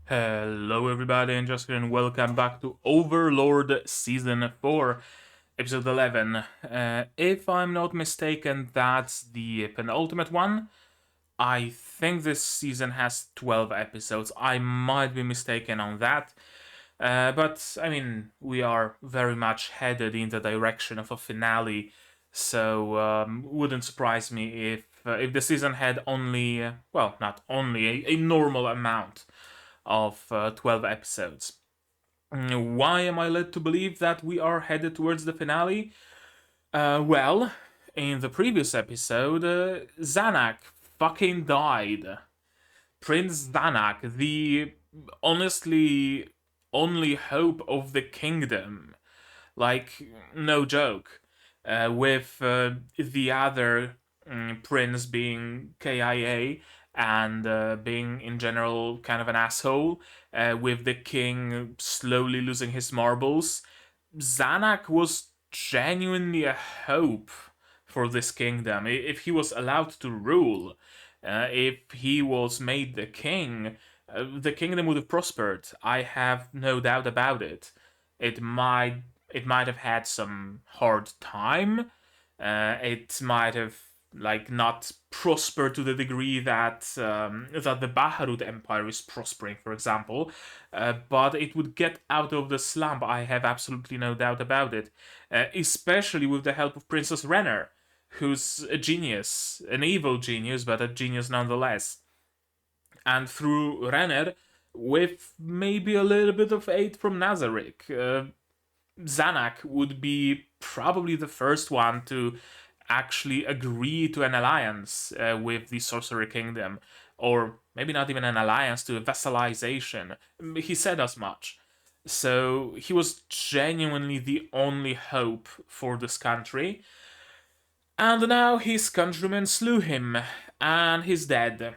Hello everybody and just and welcome back to Overlord Season 4, Episode 11. If I'm not mistaken, that's the penultimate one. I think this season has 12 episodes. I might be mistaken on that. But, I mean, we are very much headed in the direction of a finale, so wouldn't surprise me if the season had only, well, not only, a normal amount of 12 episodes. Why am I led to believe that we are headed towards the finale? Well, in the previous episode, Zanak fucking died. Prince Zanak, the honestly only hope of the kingdom. Like, no joke. With the other prince being KIA and being in general kind of an asshole, with the king slowly losing his marbles, Zanak was genuinely a hope for this kingdom. If he was allowed to rule, if he was made the kingdom would have prospered. I have no doubt about it. It might it might have had some hard time. It might have not prospered to the degree that the Baharut Empire is prospering, for example. But it would get out of the slump. I have absolutely no doubt about it. Especially with the help of Princess Renner, who's a genius, an evil genius, but a genius nonetheless. And through Renner, with maybe a little bit of aid from Nazarick, Zanak would be probably the first one to actually agree to an alliance with the Sorcerer Kingdom, or maybe not even an alliance, to a vassalization. He said as much. So he was genuinely the only hope for this country. And now his countrymen slew him, and he's dead.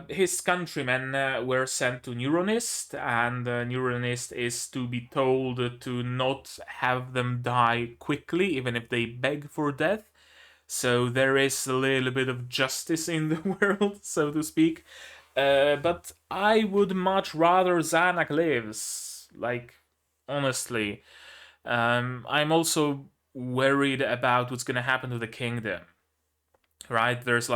His countrymen were sent to Neuronist, and Neuronist is to be told to not have them die quickly, even if they beg for death. So there is a little bit of justice in the world, so to speak. But I would much rather Zanak lives. Like, honestly. I'm also worried about what's gonna happen to the kingdom. Right? There's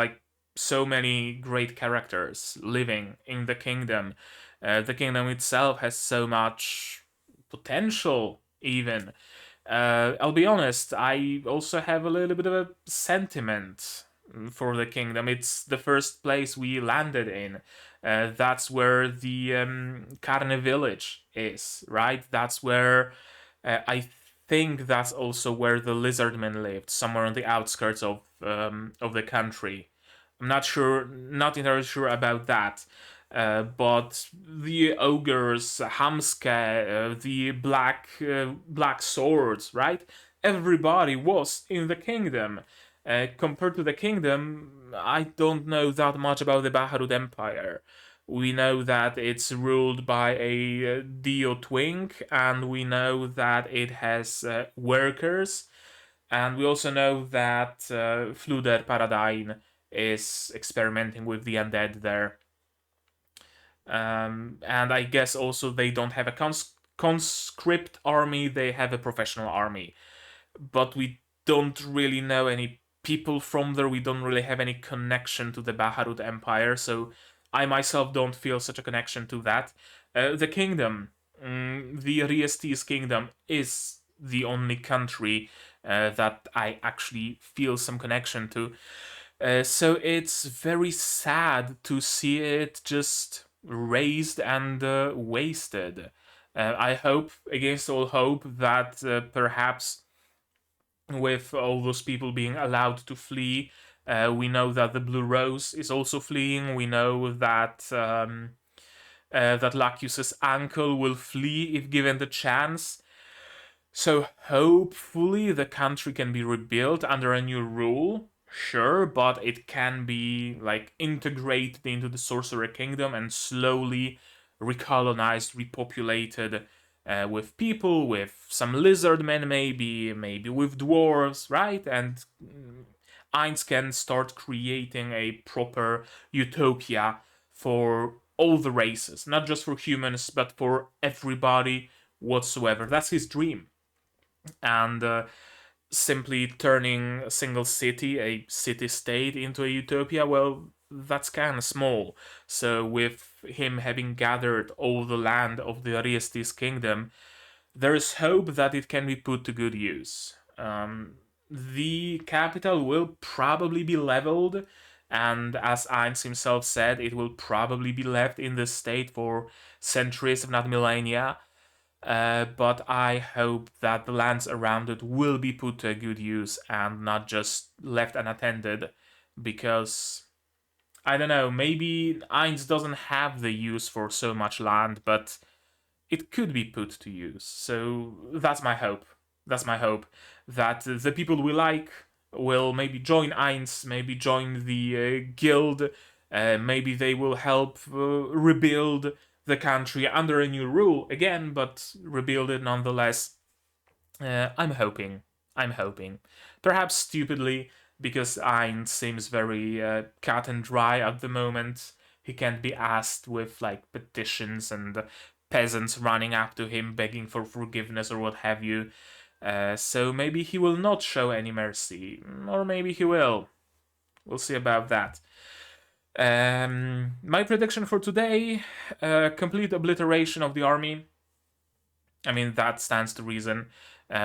so many great characters living in the kingdom. The kingdom itself has so much potential, even. I'll be honest, I also have a little bit of a sentiment for the kingdom. It's the first place we landed in. That's where the Carne village is, right? That's where I think that's also where the lizardmen lived, somewhere on the outskirts of the country. I'm not sure, not entirely sure about that. But the ogres, Hamske, the black swords, right? Everybody was in the kingdom. Compared to the kingdom, I don't know that much about the Baharut Empire. We know that it's ruled by a Dio Twink, and we know that it has workers, and we also know that Fluder Paradine is experimenting with the undead there. And I guess also they don't have a conscript army, they have a professional army. But we don't really know any people from there, we don't really have any connection to the Baharut Empire, so I myself don't feel such a connection to that. The kingdom, the Riestes kingdom, is the only country that I actually feel some connection to. So it's very sad to see it just raised and wasted. I hope, against all hope, that perhaps with all those people being allowed to flee, we know that the Blue Rose is also fleeing. We know that that Lacus's uncle will flee if given the chance. So hopefully the country can be rebuilt under a new rule. Sure, but it can be integrated into the Sorcerer Kingdom and slowly recolonized, repopulated with people, with some lizard men, maybe with dwarves, right? And Ainz can start creating a proper utopia for all the races, not just for humans, but for everybody whatsoever. That's his dream. And simply turning a single city, a city-state, into a utopia, well, that's kind of small. So with him having gathered all the land of the Ariestes kingdom, there is hope that it can be put to good use. The capital will probably be leveled, and as Ainz himself said, it will probably be left in this state for centuries, if not millennia. But I hope that the lands around it will be put to a good use and not just left unattended, because I don't know, maybe Ainz doesn't have the use for so much land, but it could be put to use. So that's my hope. That's my hope that the people we like will maybe join Ainz, maybe join the guild, maybe they will help rebuild the country under a new rule again, but rebuild it nonetheless. I'm hoping. I'm hoping. Perhaps stupidly, because Ainz seems very cut and dry at the moment. He can't be asked with like petitions and peasants running up to him begging for forgiveness or what have you. So maybe he will not show any mercy, or maybe he will. We'll see about that. My prediction for today: complete obliteration of the army. I mean, that stands to reason.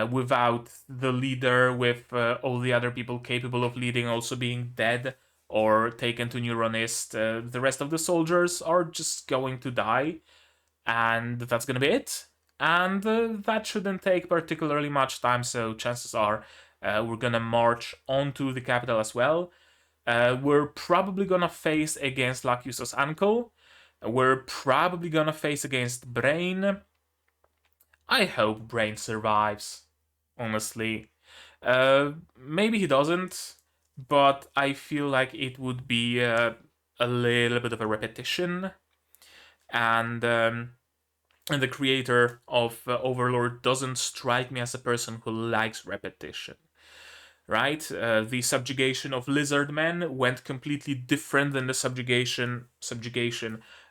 Without the leader, with all the other people capable of leading also being dead or taken to Neuronist, the rest of the soldiers are just going to die, and that's gonna be it. And that shouldn't take particularly much time, so chances are we're gonna march onto the capital as well. We're probably gonna face against Lacius's uncle. We're probably gonna face against Brain. I hope Brain survives, honestly. Maybe he doesn't, but I feel like it would be a little bit of a repetition. And the creator of Overlord doesn't strike me as a person who likes repetition. Right? The subjugation of lizardmen went completely different than the subjugation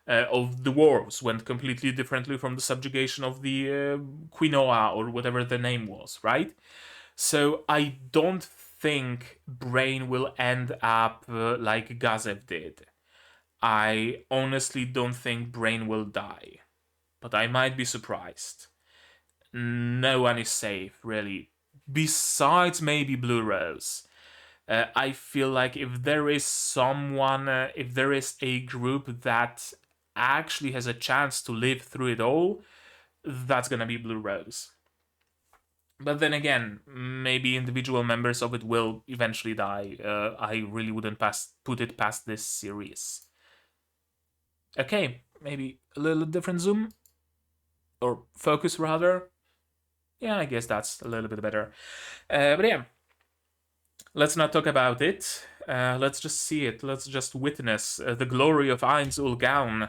of the dwarves went completely differently from the subjugation of the quinoa or whatever the name was, right? So I don't think Brain will end up like Gazev did. I honestly don't think Brain will die, but I might be surprised. No one is safe, really. Besides maybe Blue Rose. I feel like if there is someone, if there is a group that actually has a chance to live through it all, that's gonna be Blue Rose. But then again, maybe individual members of it will eventually die. I really wouldn't put it past this series. Okay, maybe a little different zoom, or focus rather. Yeah, I guess that's a little bit better. But yeah, let's not talk about it. Let's just see it. Let's just witness the glory of Ainz Ooal Gown.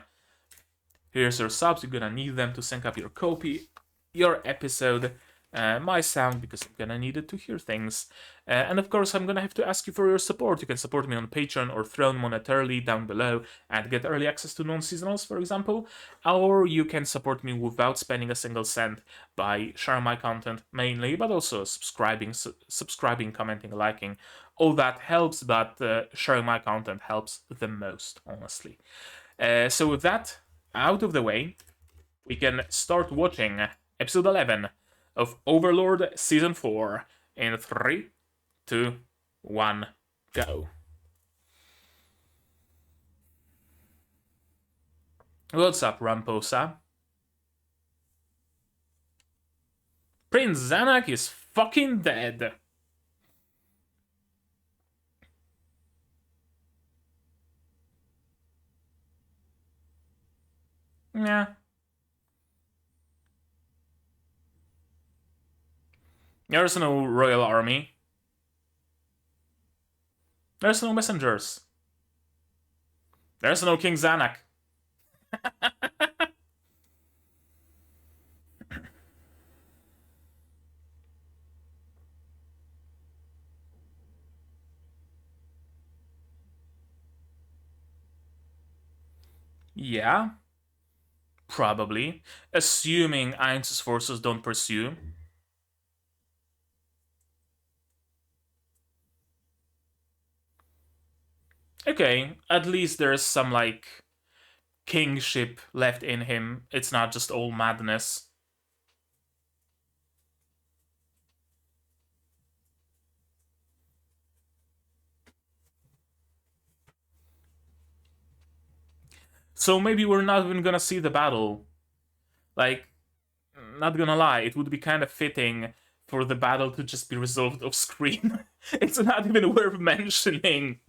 Here's your subs. You're gonna need them to sync up your copy, your episode, my sound, because I'm gonna need it to hear things. And of course, I'm gonna have to ask you for your support. You can support me on Patreon or Throne monetarily down below and get early access to non-seasonals, for example. Or you can support me without spending a single cent by sharing my content mainly, but also subscribing, commenting, liking. All that helps, but sharing my content helps the most, honestly. So with that out of the way, we can start watching episode 11 of Overlord Season 4 in 3, 2, 1, go. What's up, Ramposa? Prince Zanak is fucking dead. Yeah. There's no royal army. There's no messengers. There's no King Zanak. Yeah, probably. Assuming Ainz's forces don't pursue. Okay, at least there's some, like, kingship left in him. It's not just all madness. So maybe we're not even gonna see the battle. Like, not gonna lie, it would be kind of fitting for the battle to just be resolved off screen. It's not even worth mentioning.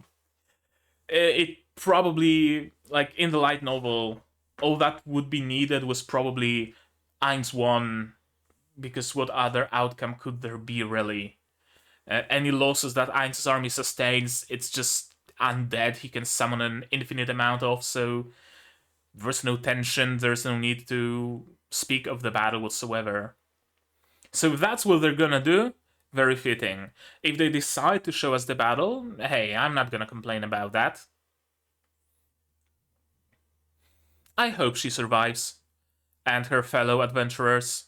It probably, like, in the light novel, all that would be needed was probably Ainz won, because what other outcome could there be, really? Any losses that Ainz's army sustains, it's just undead he can summon an infinite amount of, so there's no tension, there's no need to speak of the battle whatsoever. So if that's what they're gonna do, very fitting. If they decide to show us the battle, hey, I'm not gonna complain about that. I hope she survives, and her fellow adventurers.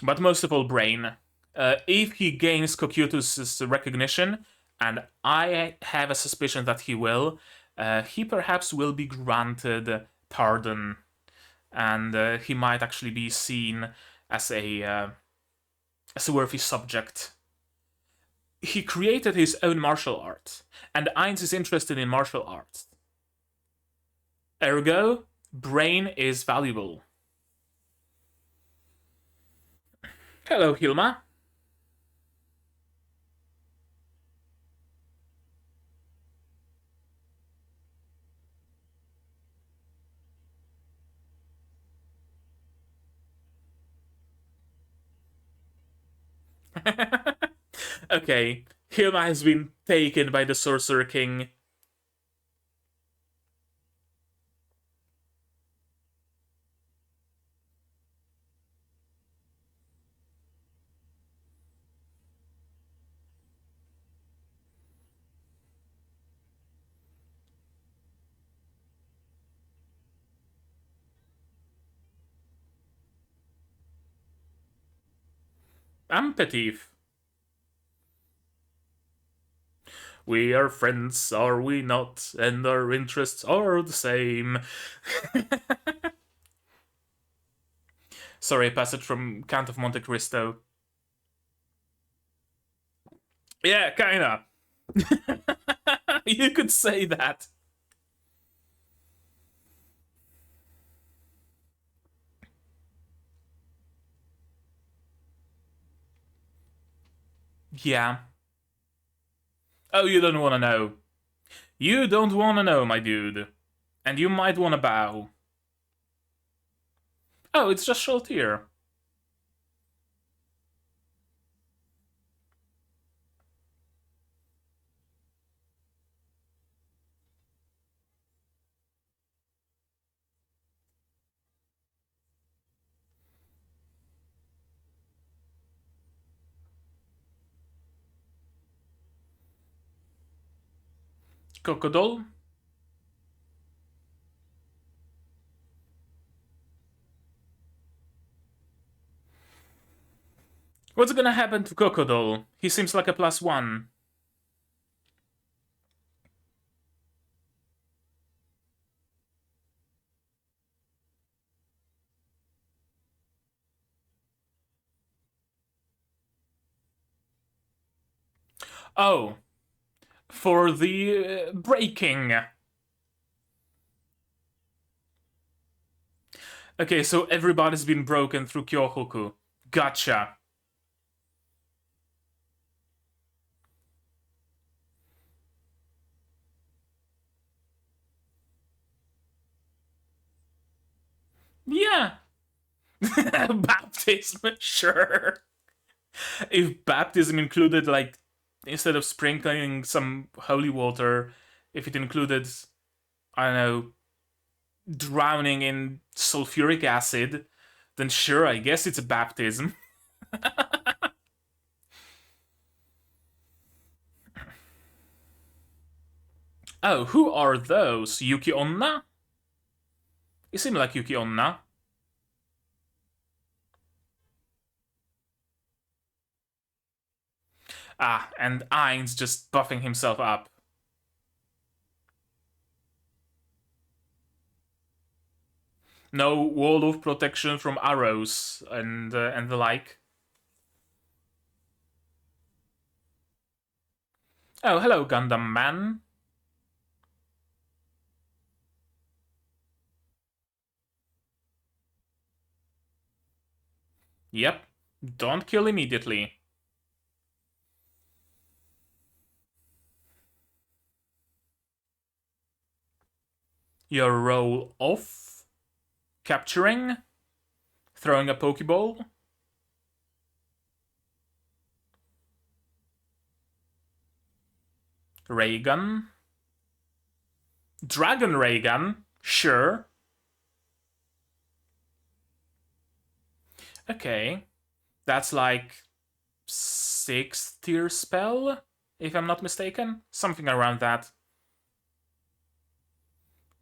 But most of all, Brain. If he gains Cocytus's recognition, and I have a suspicion that he perhaps will be granted pardon, and he might actually be seen as a worthy subject. He created his own martial art, and Ainz is interested in martial arts. Ergo, Brain is valuable. Hello, Hilma. Okay, Hilma has been taken by the Sorcerer King. I'm Petit. We are friends, are we not? And our interests are the same. Sorry, a passage from Count of Monte Cristo. Yeah, kinda. You could say that. Yeah. Oh, you don't wanna know. You don't wanna know, my dude. And you might wanna bow. Oh, it's just Shaltir. Cocodol? What's gonna happen to Cocodol? He seems like a +1. Oh, for the breaking. Okay, so everybody's been broken through Kyohoku. Gotcha. Yeah. Baptism, sure. If baptism included, like, instead of sprinkling some holy water, if it included, I don't know, drowning in sulfuric acid, then sure, I guess it's a baptism. Oh, who are those? Yuki Onna? You seem like Yuki Onna. Ah, and Ainz just buffing himself up. No wall of protection from arrows and the like. Oh, hello, Gundam Man. Yep. Don't kill immediately. Your roll off. Capturing. Throwing a Pokeball. Ray gun. Dragon Ray gun. Sure. Okay. That's like 6th tier spell, if I'm not mistaken. Something around that.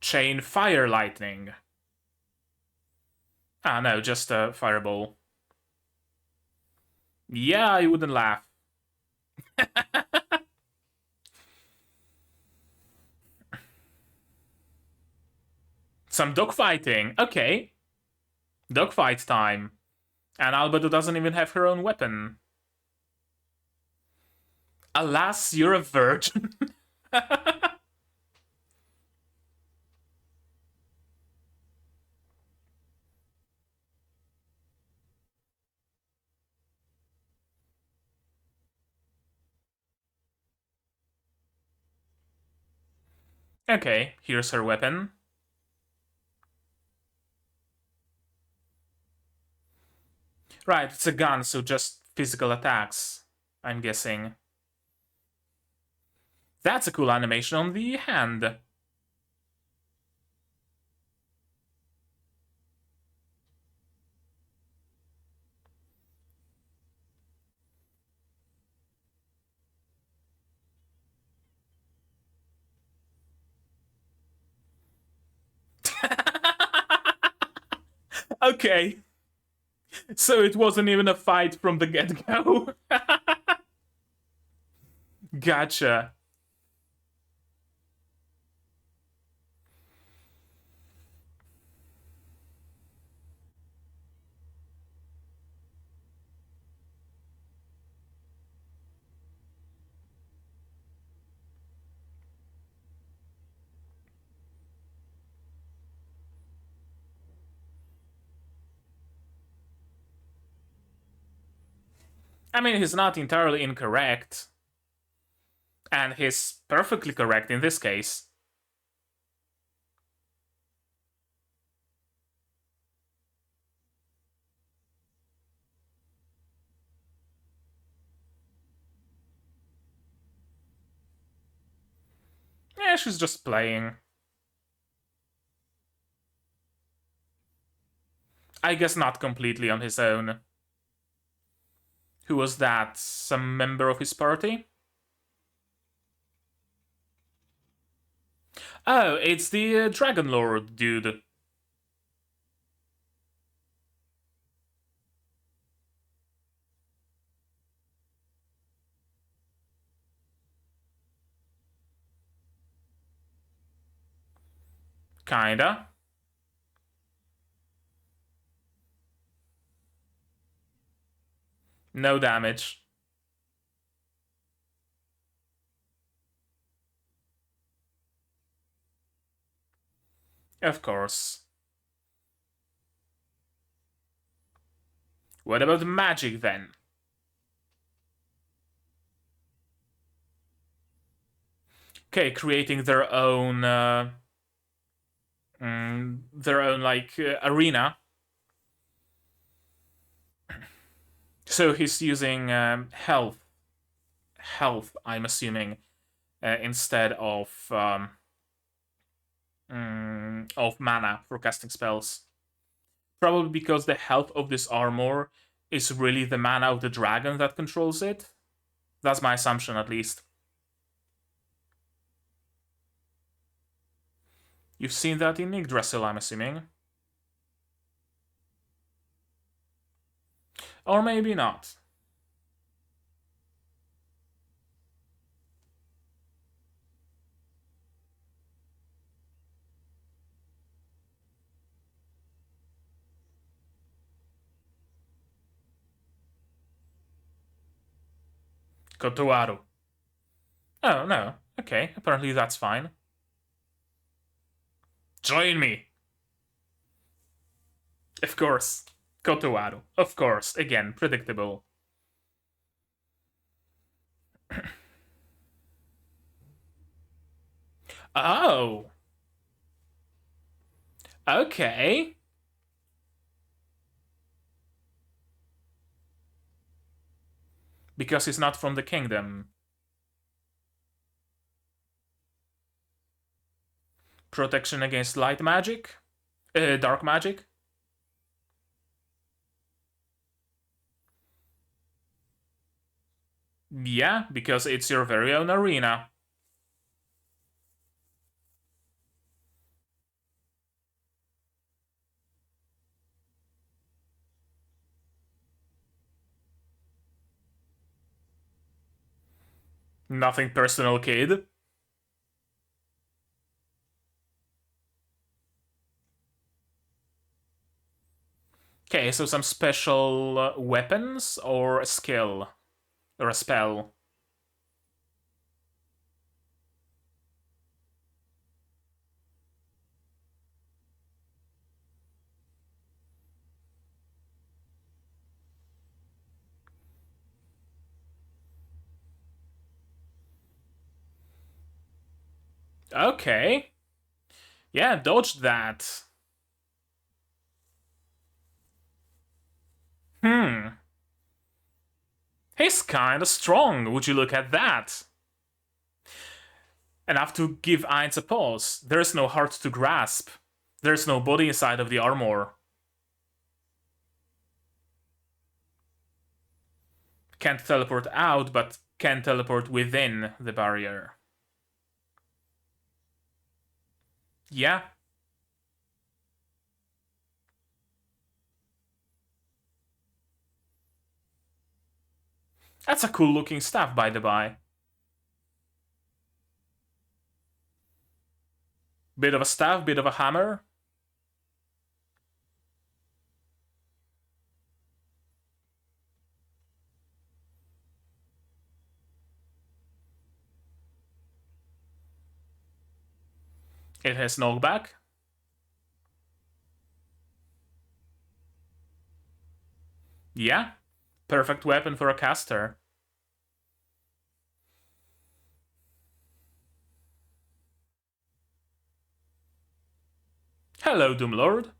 Chain Fire Lightning. Ah, no, just a Fireball. Yeah, I wouldn't laugh. Some dogfighting. Okay. Dogfight time. And Albedo doesn't even have her own weapon. Alas, you're a virgin. Okay, here's her weapon. Right, it's a gun, so just physical attacks, I'm guessing. That's a cool animation on the hand. Okay. So it wasn't even a fight from the get-go. Gotcha. I mean, he's not entirely incorrect. And he's perfectly correct in this case. Yeah, she's just playing. I guess not completely on his own. Who was that? Some member of his party? Oh, it's the Dragon Lord dude. Kinda. No damage. Of course. What about magic then? Okay, creating their own like arena. So he's using health. I'm assuming instead of mana for casting spells. Probably because the health of this armor is really the mana of the dragon that controls it. That's my assumption, at least. You've seen that in Yggdrasil, I'm assuming. Or maybe not. Kotoaru. Oh, no. Okay, apparently that's fine. Join me! Of course. Kotoaru. Of course. Again, predictable. Oh! Okay. Because he's not from the kingdom. Protection against light magic? Dark magic? Yeah, because it's your very own arena. Nothing personal, kid. Okay, so some special weapons or a skill? Or a spell? Okay. Yeah, dodged that. Hmm. He's kinda strong, would you look at that? Enough to give Ainz a pause. There's no heart to grasp. There's no body inside of the armor. Can't teleport out, but can teleport within the barrier. Yeah. That's a cool looking staff, by the by. Bit of a staff, bit of a hammer. It has knockback. Yeah. Perfect weapon for a caster. Hello, Doomlord.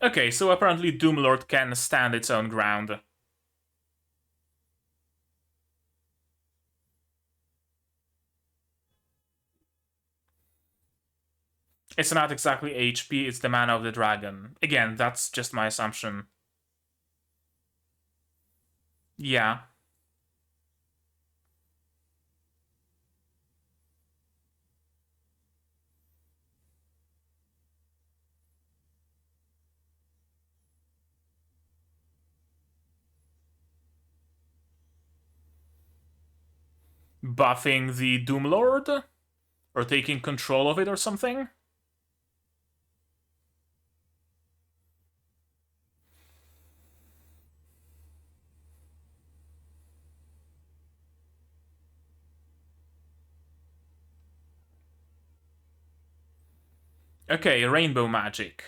Okay, so apparently Doomlord can stand its own ground. It's not exactly HP, it's the mana of the dragon. Again, that's just my assumption. Yeah. Buffing the Doomlord? Or taking control of it or something? Okay, rainbow magic.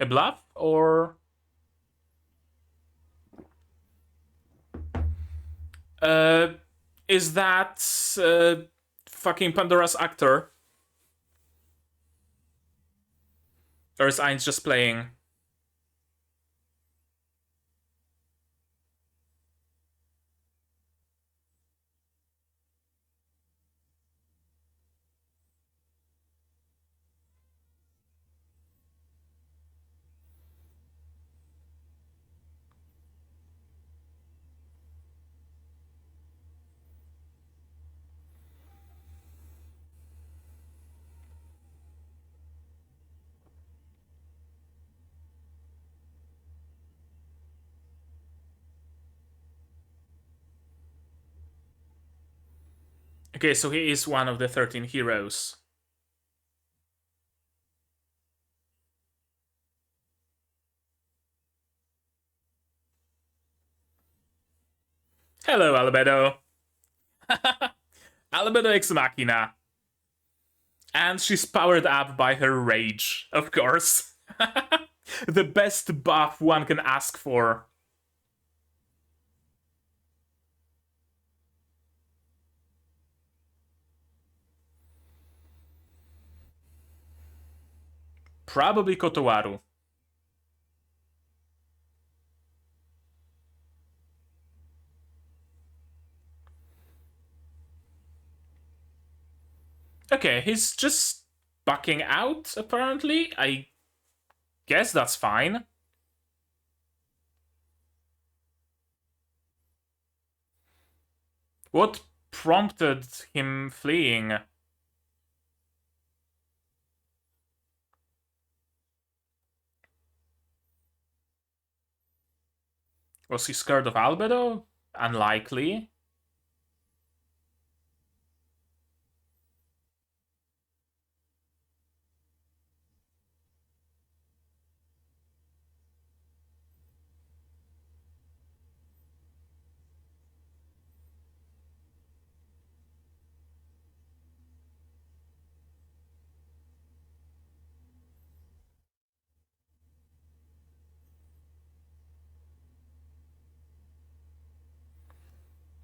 A bluff? Or... Is that... fucking Pandora's actor? Or is Ainz just playing? Okay, so he is one of the 13 heroes. Hello, Albedo. Albedo Ex Machina. And she's powered up by her rage, of course. The best buff one can ask for. Probably Kotowaru. Okay, he's just bucking out, apparently. I guess that's fine. What prompted him fleeing? Was he scared of Albedo? Unlikely.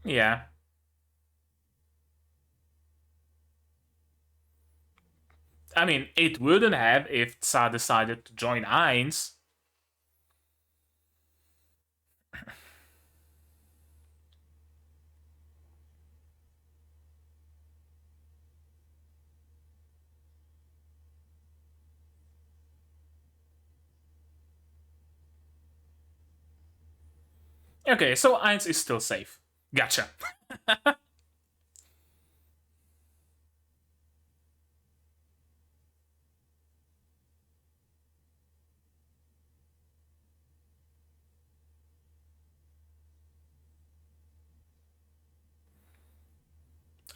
Yeah. I mean, it wouldn't have if Tsa decided to join Ainz. Okay, so Ainz is still safe. Gotcha.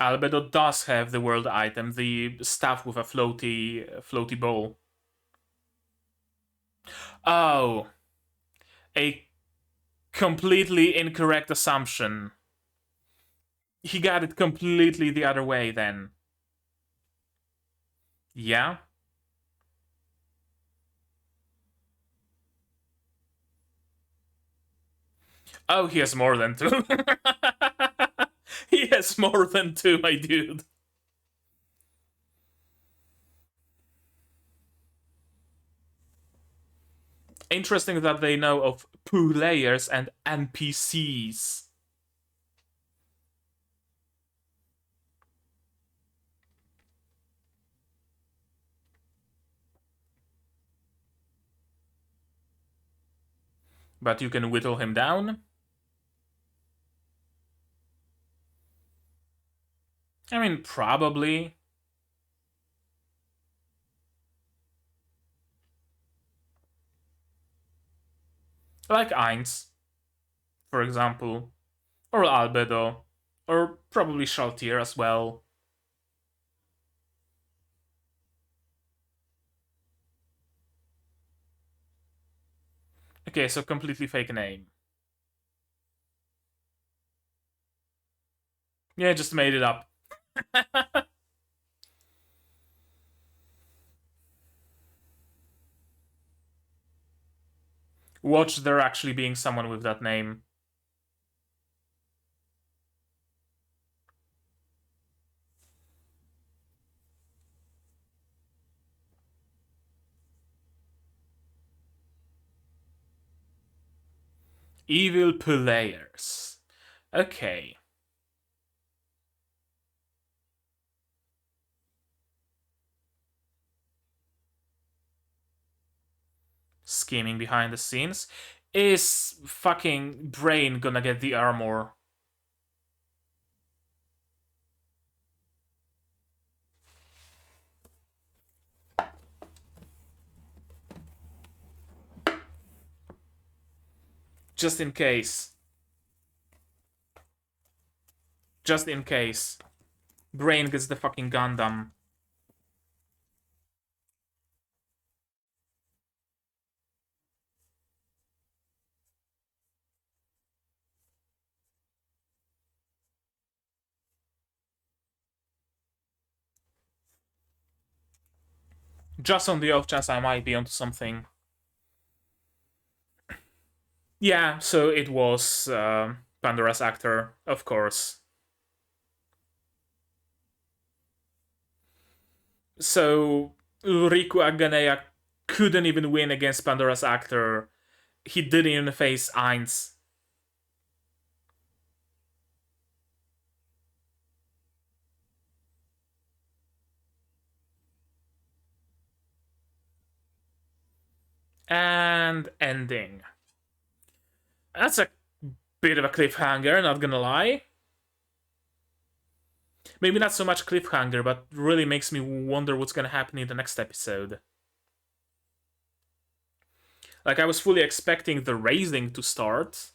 Albedo does have the world item, the staff with a floaty bowl. Oh, a completely incorrect assumption. He got it completely the other way then. Yeah? Oh, he has more than two. He has more than two, my dude. Interesting that they know of players and NPCs. But you can whittle him down? I mean, probably. Like Ainz, for example. Or Albedo. Or probably Shaltir as well. Okay, so completely fake name. Yeah, just made it up. Watch there actually being someone with that name. Evil players. Okay. Scheming behind the scenes. Is fucking Brain gonna get the armor? Just in case. Just in case. Brain gets the fucking Gundam. Just on the off chance I might be onto something. Yeah, so it was Pandora's actor, of course. So Riku Aganea couldn't even win against Pandora's actor. He didn't even face Ainz. And ending. That's a bit of a cliffhanger, not gonna lie. Maybe not so much cliffhanger, but really makes me wonder what's gonna happen in the next episode. Like, I was fully expecting the raising to start,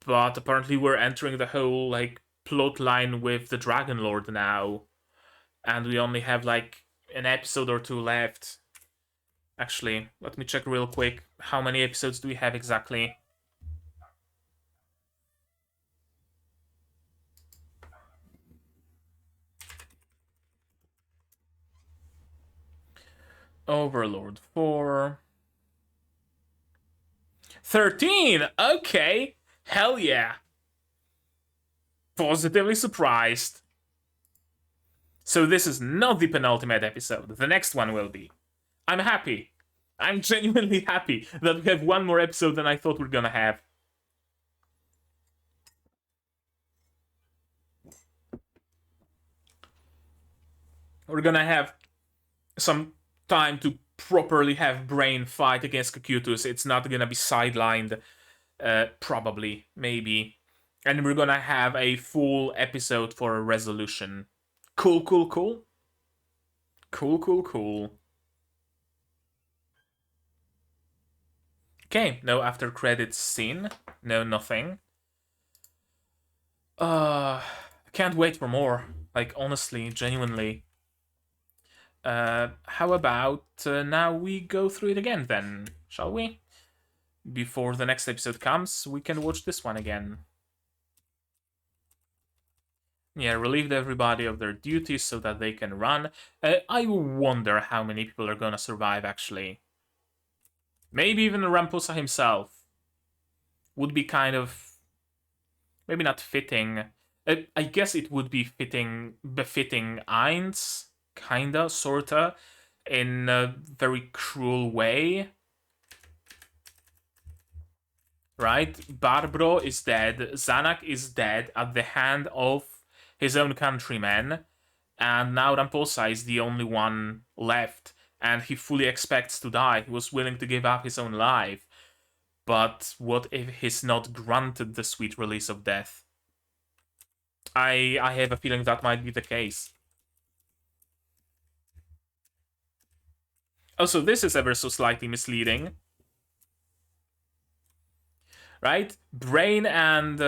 but apparently we're entering the whole, like, plot line with the Dragon Lord now. And we only have, like, an episode or two left. Actually, let me check real quick. How many episodes do we have exactly? Overlord 4. 13! Okay! Hell yeah! Positively surprised. So this is not the penultimate episode. The next one will be. I'm happy. I'm genuinely happy that we have one more episode than I thought we are gonna have. We're gonna have some time to properly have Brain fight against Kakutus. It's not gonna be sidelined. Probably, maybe. And we're gonna have a full episode for a resolution. Cool, cool, cool. Cool, cool, cool. Okay, no after credits scene. No nothing. Can't wait for more. Like, honestly, genuinely. How about now we go through it again then, shall we? Before the next episode comes, we can watch this one again. Yeah, relieved everybody of their duties so that they can run. I wonder how many people are gonna survive, actually. Maybe even Ramposa himself would be kind of... maybe not fitting. I guess it would be befitting Ainz, kinda, sorta, in a very cruel way. Right? Barbro is dead, Zanak is dead at the hand of his own countrymen, and now Ramposa is the only one left, and he fully expects to die. He was willing to give up his own life. But what if he's not granted the sweet release of death? I have a feeling that might be the case. Also, this is ever so slightly misleading. Right? Brain and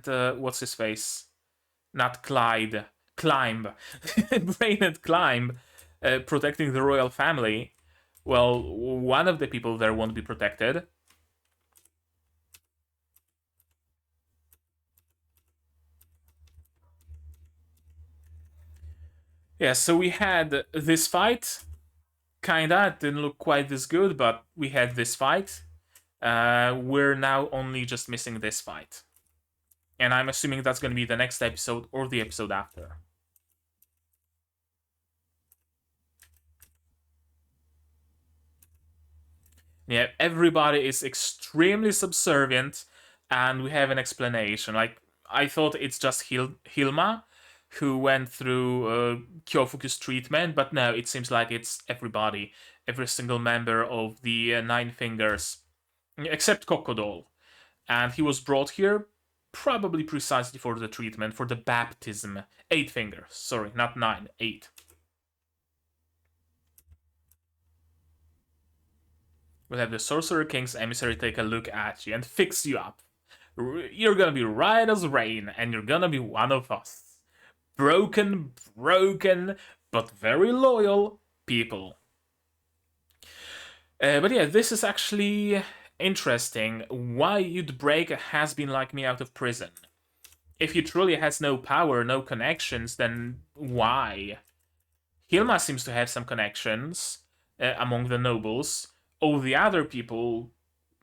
what's his face? Not Clyde. Climb. Brain and Climb protecting the royal family. Well, one of the people there won't be protected. Yeah, so we had this fight. Kinda. It didn't look quite this good, but we had this fight. We're now only just missing this fight. And I'm assuming that's going to be the next episode or the episode after. Yeah, everybody is extremely subservient, and we have an explanation. Like, I thought it's just Hilma who went through Kyofuku's treatment, but no, it seems like it's everybody. Every single member of the Nine Fingers, except Kokodol. And he was brought here probably precisely for the treatment, for the baptism. 8 fingers, sorry, not 9, 8. We'll have the Sorcerer King's emissary take a look at you and fix you up. You're gonna be right as rain, and you're gonna be one of us. Broken, but very loyal people. But yeah, this is actually interesting. Why you'd break a has-been like me out of prison? If he truly has no power, no connections, then why? Hilma seems to have some connections among the nobles. All the other people,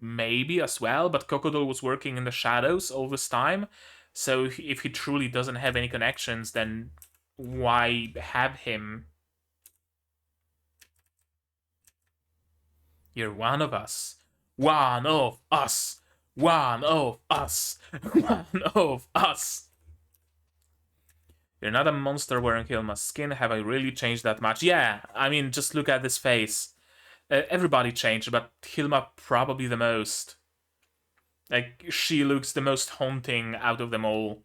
maybe as well, but Crocodile was working in the shadows all this time. So if he truly doesn't have any connections, then why have him? You're one of us. One of us. One of us. One of us. You're not a monster wearing Hilma's skin. Have I really changed that much? Yeah, I mean, just look at this face. Everybody changed, but Hilma probably the most. Like, she looks the most haunting out of them all.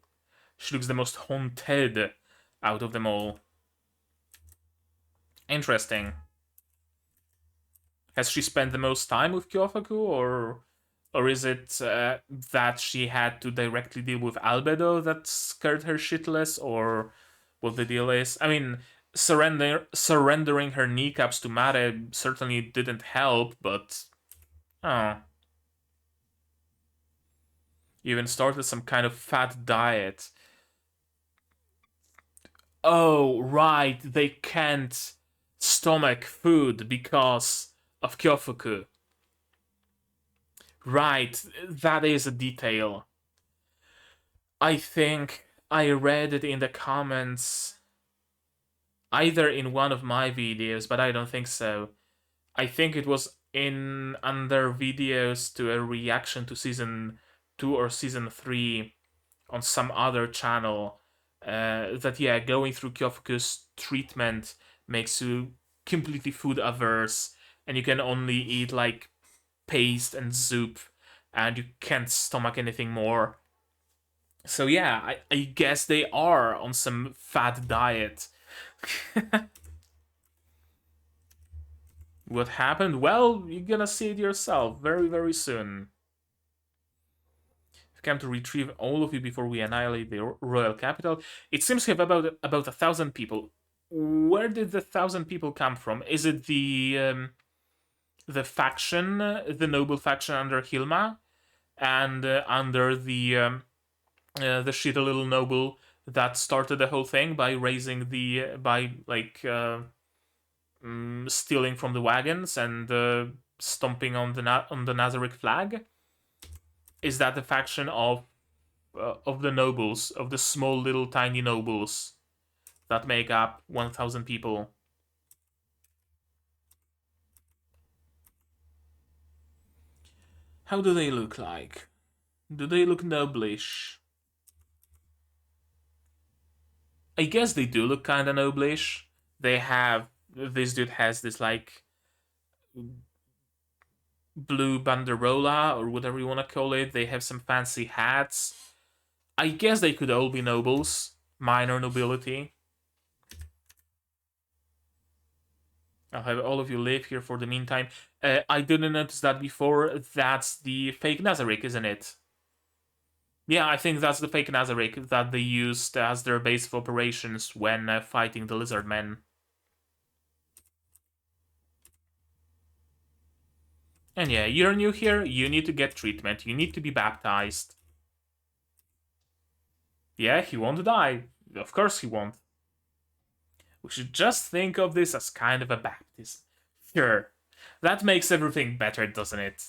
She looks the most haunted out of them all. Interesting. Has she spent the most time with Kyofaku, or is it that she had to directly deal with Albedo that scared her shitless, or what the deal is? I mean, surrendering her kneecaps to Mare certainly didn't help, but oh, even started some kind of fat diet. Oh, right, they can't stomach food because of Kyofuku. Right, that is a detail. I think I read it in the comments either in one of my videos, but I don't think so. I think it was in under videos to a reaction to season 2 or season 3 on some other channel. That yeah, going through Kyofuku's treatment makes you completely food averse, and you can only eat like paste and soup, and you can't stomach anything more. So yeah, I guess they are on some fat diet. What happened? Well, you're gonna see it yourself very, very soon. I've come to retrieve all of you before we annihilate the royal capital. It seems to have about 1,000 people. Where did the 1,000 people come from? Is it the faction, the noble faction under Hilma, and under the shitty little noble that started the whole thing by raising the by like stealing from the wagons and stomping on the Nazarick flag? Is that the faction of the nobles, of the small little tiny nobles that make up 1,000 people? How do they look like? Do they look noblish? I guess they do look kind of noblish. They have this dude has this like blue banderola or whatever you want to call it. They have some fancy hats. I guess they could all be nobles, minor nobility. I'll have all of you live here for the meantime. I didn't notice that before. That's the fake Nazarick, isn't it? Yeah, I think that's the fake Nazarick that they used as their base of operations when fighting the lizard men. And yeah, you're new here, you need to get treatment, you need to be baptized. Yeah, he won't die. Of course he won't. We should just think of this as kind of a baptism. Sure. That makes everything better, doesn't it?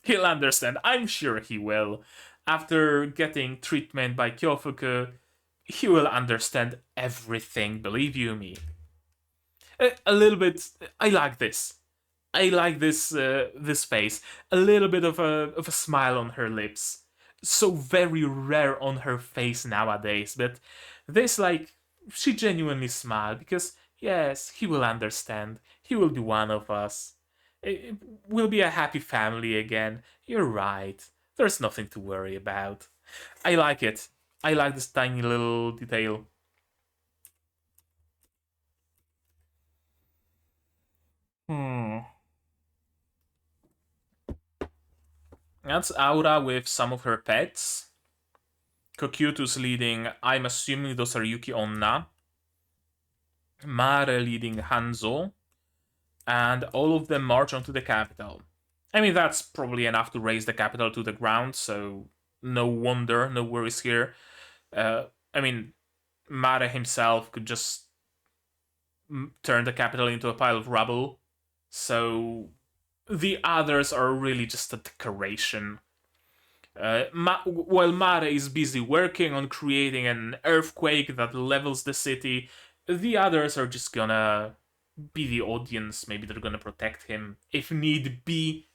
He'll understand. I'm sure he will. After getting treatment by Kyofuku, he will understand everything, believe you me. A little bit. I like this. I like this face. A little bit of a smile on her lips. So very rare on her face nowadays, but this like she genuinely smiled because yes, he will understand. He will be one of us. We'll be a happy family again. You're right. There's nothing to worry about. I like it. I like this tiny little detail. Hmm. That's Aura with some of her pets. Kokyuto's leading, I'm assuming those are Yuki Onna. Mare leading Hanzo. And all of them march onto the capital. I mean, that's probably enough to raise the capital to the ground, so no wonder, no worries here. I mean, Mare himself could just turn the capital into a pile of rubble, so the others are really just a decoration. While Mare is busy working on creating an earthquake that levels the city, the others are just gonna be the audience. Maybe they're gonna protect him if need be.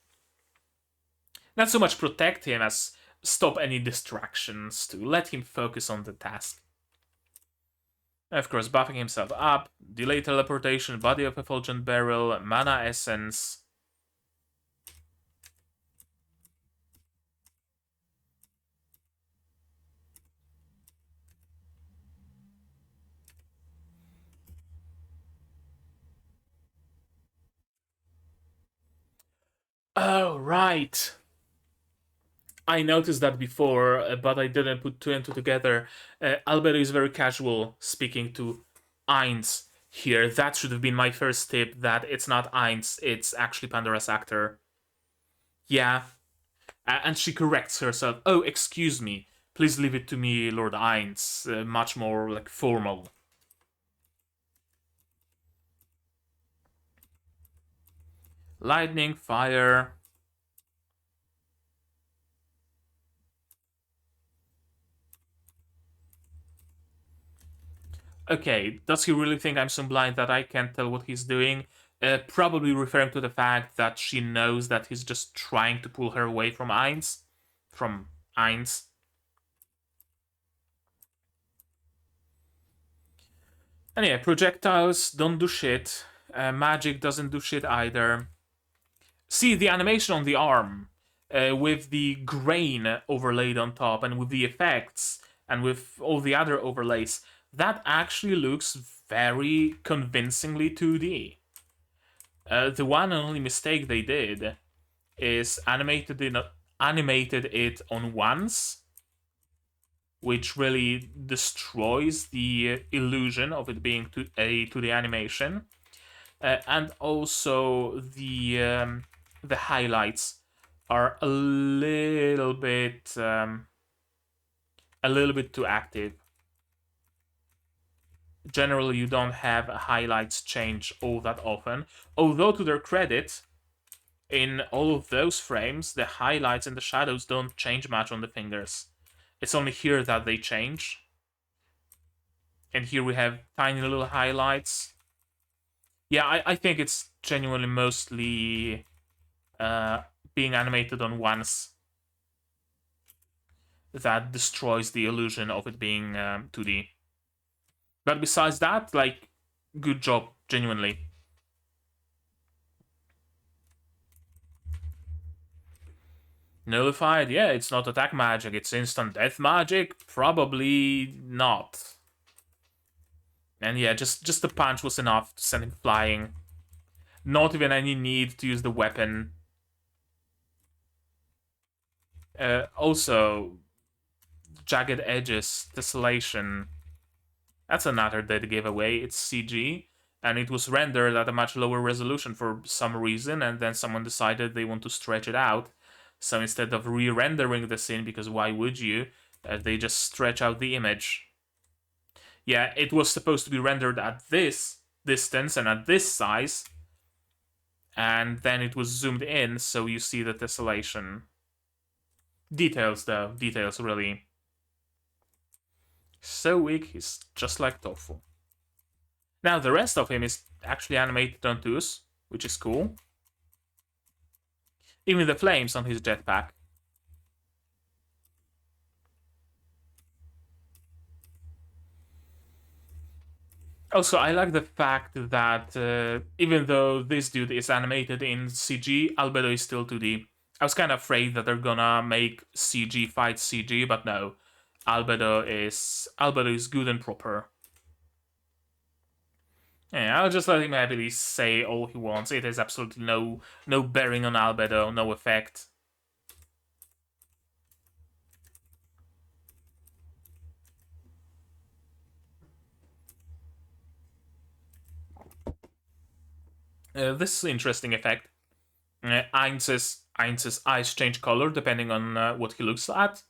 Not so much protect him as stop any distractions to let him focus on the task. Of course, buffing himself up, delay teleportation, body of effulgent barrel, mana essence. Oh, right. I noticed that before, but I didn't put two and two together. Albedo is very casual speaking to Ainz here. That should have been my first tip, that it's not Ainz, it's actually Pandora's actor. Yeah. And she corrects herself. Oh, excuse me. Please leave it to me, Lord Ainz. Much more, like, formal. Lightning, fire. Okay, does he really think I'm so blind that I can't tell what he's doing? Probably referring to the fact that she knows that he's just trying to pull her away from Ainz. From Ainz. And yeah, projectiles don't do shit. Magic doesn't do shit either. See, the animation on the arm, with the grain overlaid on top, and with the effects, and with all the other overlays, that actually looks very convincingly 2D. The one and only mistake they did is animated it on once, which really destroys the illusion of it being a 2D animation, and also the highlights are a little bit too active. Generally, you don't have highlights change all that often. Although, to their credit, in all of those frames, the highlights and the shadows don't change much on the fingers. It's only here that they change. And here we have tiny little highlights. Yeah, I think it's genuinely mostly being animated on once that destroys the illusion of it being 2D. But besides that, like, good job, genuinely. Nullified? Yeah, it's not attack magic, it's instant death magic? Probably not. And yeah, just the punch was enough to send him flying. Not even any need to use the weapon. Also, jagged edges, desolation. That's another dead giveaway. It's CG, and it was rendered at a much lower resolution for some reason, and then someone decided they want to stretch it out. So instead of re-rendering the scene, because why would you, they just stretch out the image. Yeah, it was supposed to be rendered at this distance and at this size, and then it was zoomed in, so you see the tessellation. Details, though. Details, really. So weak, he's just like Tofu. Now, the rest of him is actually animated on twos, which is cool. Even the flames on his jetpack. Also, I like the fact that even though this dude is animated in CG, Albedo is still 2D. I was kind of afraid that they're gonna make CG fight CG, but no. Albedo is good and proper. Yeah, I'll just let him happily say all he wants. It has absolutely no bearing on Albedo, no effect. This is an interesting effect. Ainz's eyes change color depending on what he looks at.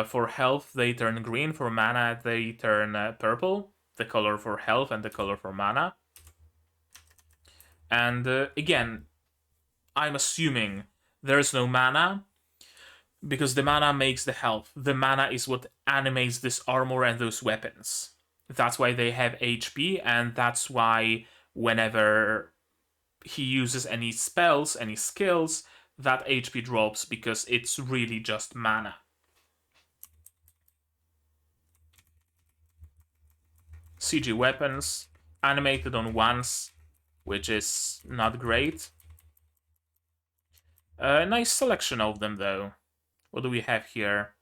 For health, they turn green. For mana, they turn purple. The color for health and the color for mana. And again, I'm assuming there's no mana because the mana makes the health. The mana is what animates this armor and those weapons. That's why they have HP, and that's why whenever he uses any spells, any skills, that HP drops because it's really just mana. CG weapons, animated on once, which is not great. A nice selection of them, though. What do we have here?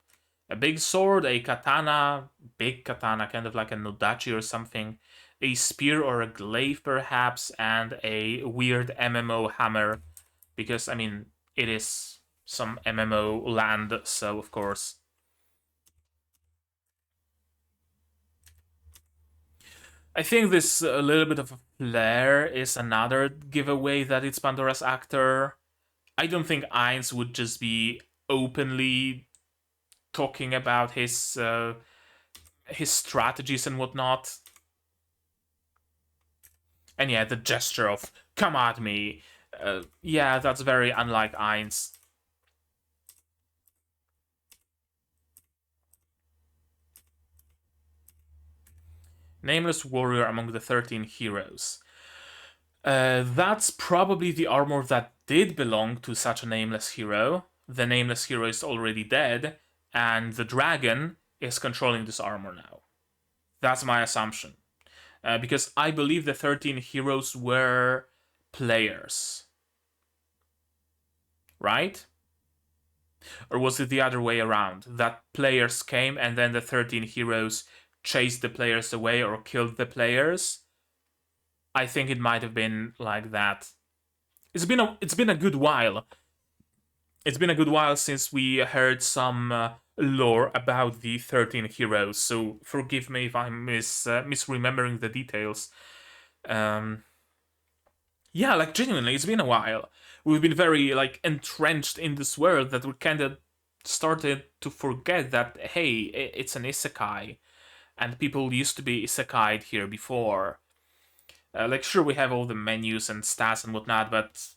A big sword, a katana, big katana, kind of like a nodachi or something, a spear or a glaive perhaps, and a weird MMO hammer, because, I mean, it is some MMO land, so of course. I think this a little bit of a flair is another giveaway that it's Pandora's actor. I don't think Ainz would just be openly talking about his strategies and whatnot. And yeah, the gesture of "come at me," yeah, that's very unlike Ainz. Nameless warrior among the 13 heroes. That's probably the armor that did belong to such a nameless hero. The nameless hero is already dead, and the dragon is controlling this armor now. That's my assumption. Because I believe the 13 heroes were players. Right? Or was it the other way around? That players came and then the 13 heroes chased the players away or killed the players? I think it might have been like that. It's been a good while. It's been a good while since we heard some lore about the 13 heroes, so forgive me if I'm misremembering the details. Um, yeah, like genuinely, it's been a while. We've been very like entrenched in this world that we kind of started to forget that hey, it's an isekai, and people used to be isekai'd here before. Like sure, we have all the menus and stats and whatnot, but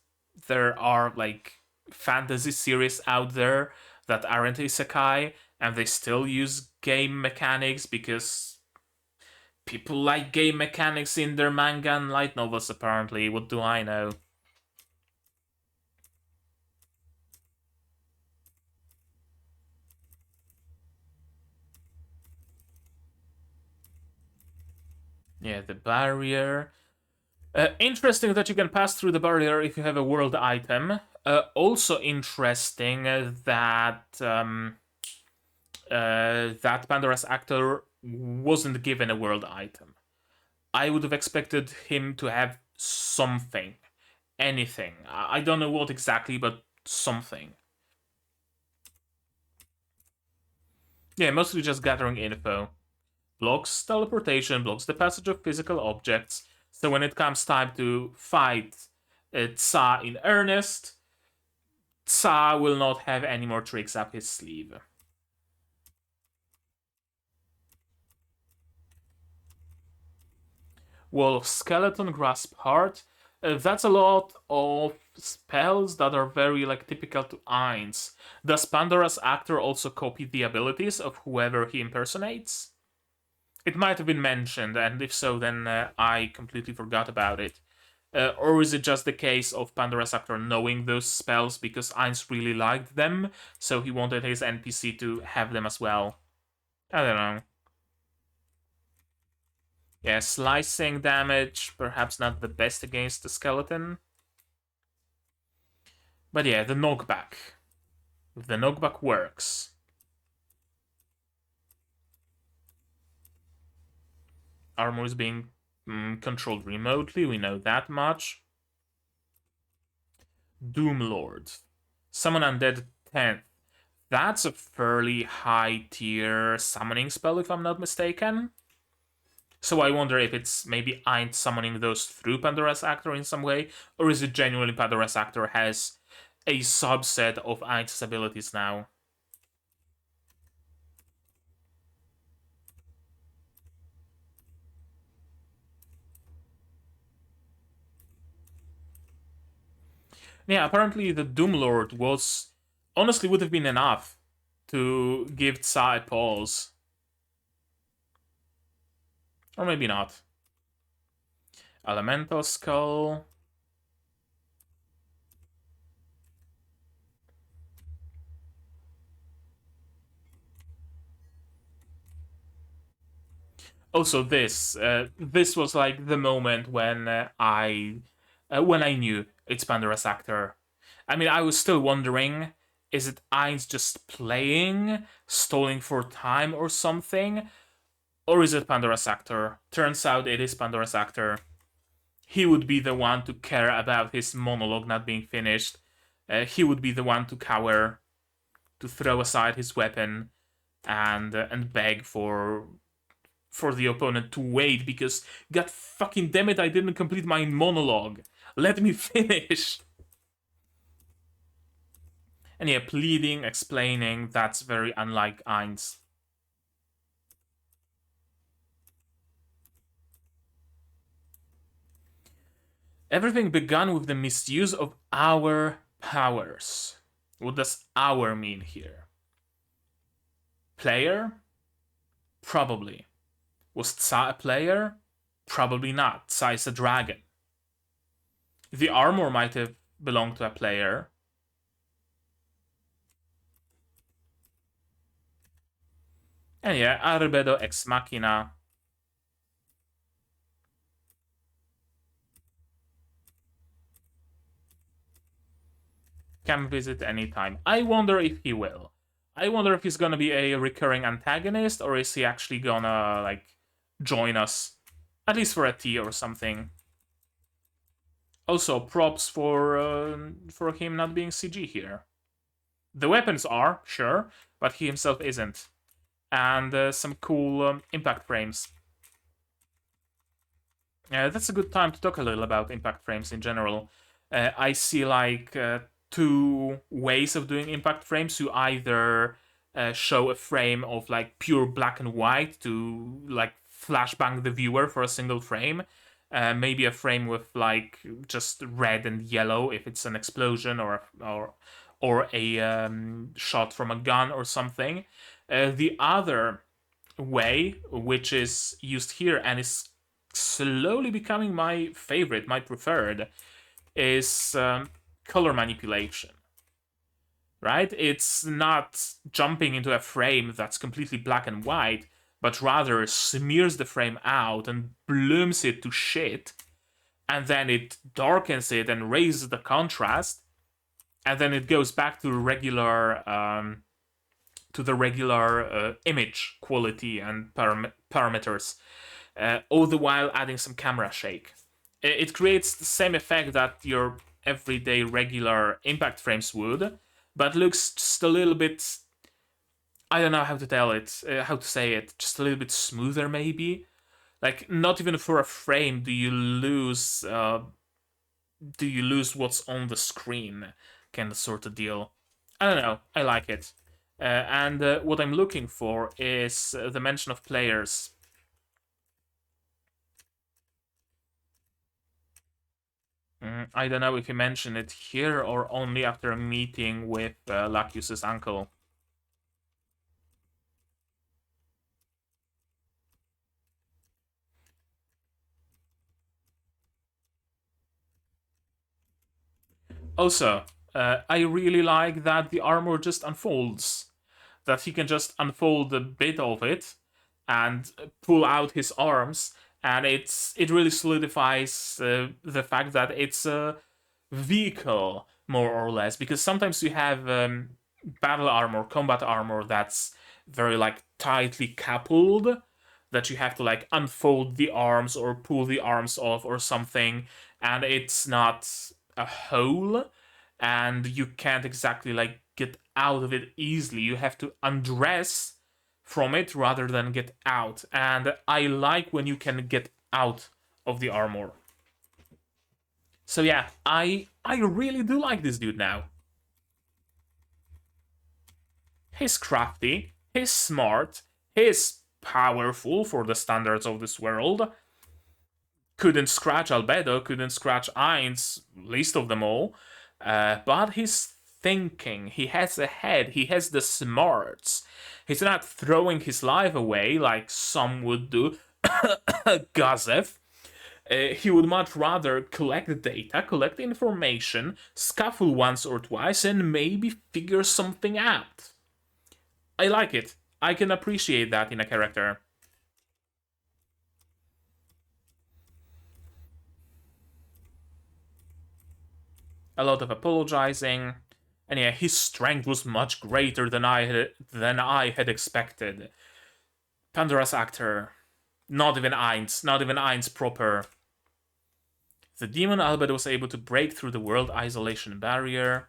there are like fantasy series out there that aren't isekai, and they still use game mechanics because people like game mechanics in their manga and light novels, apparently. What do I know? Yeah, the barrier. Interesting that you can pass through the barrier if you have a world item. Also interesting that Pandora's actor wasn't given a world item. I would have expected him to have something, anything. I don't know what exactly, but something. Yeah, mostly just gathering info. Blocks teleportation, blocks the passage of physical objects. So when it comes time to fight Tsa in earnest, Tsa will not have any more tricks up his sleeve. Wall of Skeleton, Grasp Heart. That's a lot of spells that are very like typical to Ainz. Does Pandora's actor also copy the abilities of whoever he impersonates? It might have been mentioned, and if so, then I completely forgot about it. Or is it just the case of Pandora's actor knowing those spells because Ainz really liked them, so he wanted his NPC to have them as well? I don't know. Yeah, slicing damage, perhaps not the best against the skeleton. But yeah, the knockback. The knockback works. Armor is being controlled remotely, we know that much. Doomlord. Summon Undead 10th. That's a fairly high tier summoning spell, if I'm not mistaken. So I wonder if it's maybe Ainz summoning those through Pandora's Actor in some way, or is it genuinely Pandora's Actor has a subset of Ainz's abilities now? Yeah, apparently the Doom Lord was honestly would have been enough to give Tsa a pause. Or maybe not. Elemental Skull. Also, this was like the moment when I knew it's Pandora's Actor. I mean, I was still wondering, is it Ainz just playing, stalling for time or something, or is it Pandora's Actor? Turns out it is Pandora's Actor. He would be the one to care about his monologue not being finished. He would be the one to cower, to throw aside his weapon, and beg for the opponent to wait because, god fucking damn it, I didn't complete my monologue. Let me finish. And yeah, pleading, explaining, that's very unlike Ainz. Everything began with the misuse of our powers. What does our mean here? Player? Probably. Was Tsa a player? Probably not. Tsa is a dragon. The armor might have belonged to a player. And yeah, Arbedo ex machina. Can visit anytime. I wonder if he will. I wonder if he's gonna be a recurring antagonist, or is he actually gonna, like, join us? At least for a tea or something. Also, props for him not being CG here. The weapons are, sure, but he himself isn't. And some cool impact frames. That's a good time to talk a little about impact frames in general. I see like two ways of doing impact frames. You either show a frame of like pure black and white to like flashbang the viewer for a single frame. Maybe a frame with like just red and yellow if it's an explosion or a shot from a gun or something. The other way, which is used here and is slowly becoming my favorite, my preferred, is color manipulation. Right? It's not jumping into a frame that's completely black and white, but rather smears the frame out and blooms it to shit, and then it darkens it and raises the contrast, and then it goes back to the regular image quality and parameters, all the while adding some camera shake. It creates the same effect that your everyday regular impact frames would, but looks just a little bit. I don't know how to tell it, how to say it. Just a little bit smoother, maybe. Like not even for a frame do you lose. Do you lose what's on the screen? Kind of sort of deal. I don't know. I like it. And what I'm looking for is the mention of players. I don't know if he mentioned it here or only after a meeting with Lacus's uncle. Also, I really like that the armor just unfolds. That he can just unfold a bit of it and pull out his arms, and it really solidifies the fact that it's a vehicle more or less. Because sometimes you have battle armor, combat armor that's very like tightly coupled, that you have to like unfold the arms or pull the arms off or something, and it's not a whole, and you can't exactly like get out of it easily. You have to undress from it rather than get out. And I like when you can get out of the armor. So yeah, I really do like this dude now. He's crafty, he's smart, he's powerful for the standards of this world. Couldn't scratch Albedo, couldn't scratch Ainz, least of them all. But he's thinking, he has a head, he has the smarts. He's not throwing his life away like some would do. Gazef. He would much rather collect the data, collect the information, scuffle once or twice, and maybe figure something out. I like it. I can appreciate that in a character. A lot of apologizing, and yeah, his strength was much greater than I had expected. Pandora's actor, not even Ainz proper. The demon Albert was able to break through the world isolation barrier.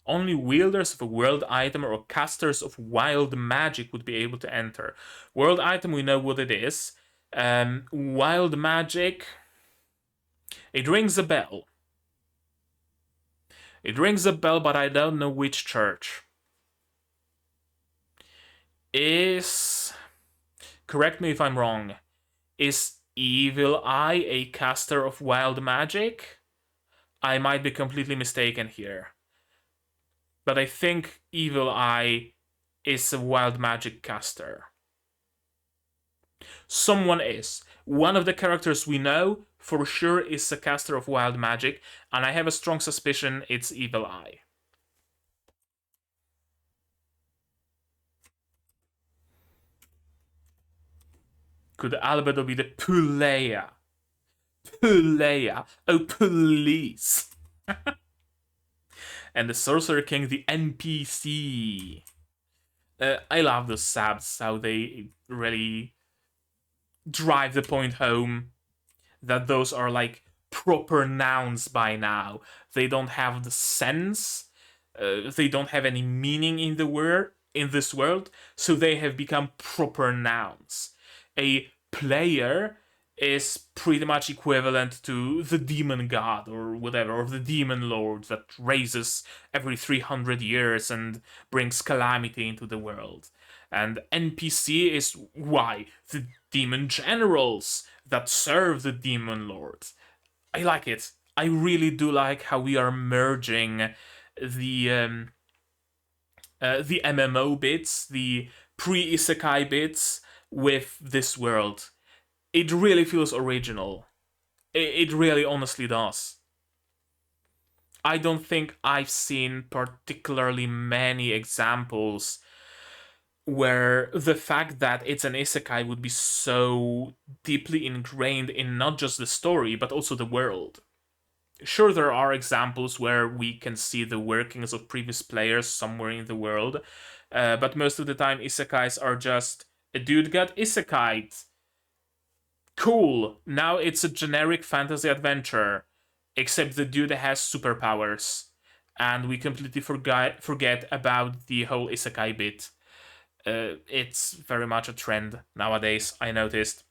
Only wielders of a world item or casters of wild magic would be able to enter. World item, we know what it is. Wild magic, it rings a bell. It rings a bell, but I don't know which church. Correct me if I'm wrong, is Evil Eye a caster of wild magic? I might be completely mistaken here. But I think Evil Eye is a wild magic caster. Someone is. One of the characters we know for sure is a caster of wild magic, and I have a strong suspicion it's Evil Eye. Could Albedo be the Pulea? Pulea. Oh, police. And the Sorcerer King, the NPC. I love the sabs, how they really drive the point home that those are like proper nouns by now. They don't have the sense, they don't have any meaning in this world, so they have become proper nouns. A player is pretty much equivalent to the demon god or whatever, or the demon lord that raises every 300 years and brings calamity into the world. And NPC is why the demon generals that serve the demon lords. I like it. I really do like how we are merging the MMO bits, the pre-isekai bits, with this world. It really feels original. It really honestly does. I don't think I've seen particularly many examples where the fact that it's an isekai would be so deeply ingrained in not just the story, but also the world. Sure, there are examples where we can see the workings of previous players somewhere in the world, but most of the time isekais are just, a dude got isekai'd. Cool, now it's a generic fantasy adventure, except the dude has superpowers, and we completely forget about the whole isekai bit. It's very much a trend nowadays, I noticed.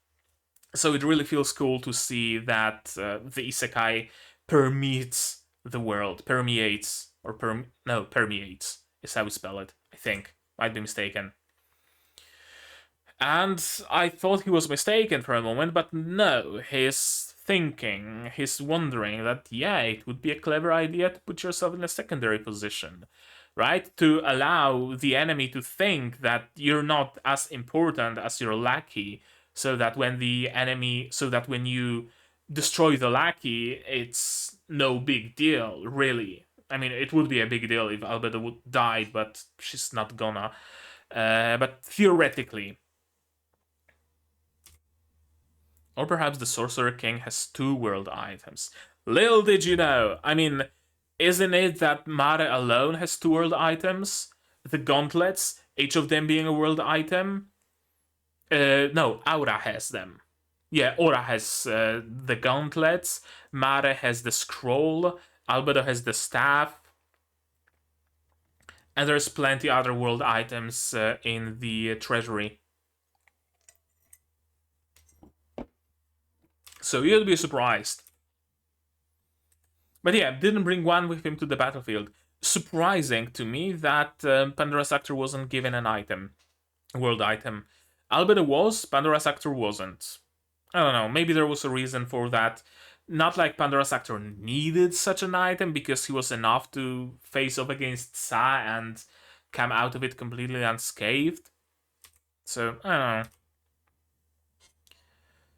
So it really feels cool to see that the isekai permeates the world. Permeates is how we spell it, I think. Might be mistaken. And I thought he was mistaken for a moment, but no, he's thinking, he's wondering that, yeah, it would be a clever idea to put yourself in a secondary position, right? To allow the enemy to think that you're not as important as your lackey, so that when you destroy the lackey, it's no big deal, really. I mean, it would be a big deal if Albedo would die, but she's not gonna. But theoretically. Or perhaps the Sorcerer King has 2 world items. Little did you know! I mean, isn't it that Mare alone has 2 world items? The gauntlets, each of them being a world item? No, Aura has them. Yeah, Aura has the gauntlets, Mare has the scroll, Albedo has the staff, And there's plenty other world items in the treasury. So you'll be surprised. But yeah, didn't bring one with him to the battlefield. Surprising to me that Pandora's Actor wasn't given an item. World item. Albedo was, Pandora's Actor wasn't. I don't know, maybe there was a reason for that. Not like Pandora's Actor needed such an item because he was enough to face off against Sa and come out of it completely unscathed. So, I don't know.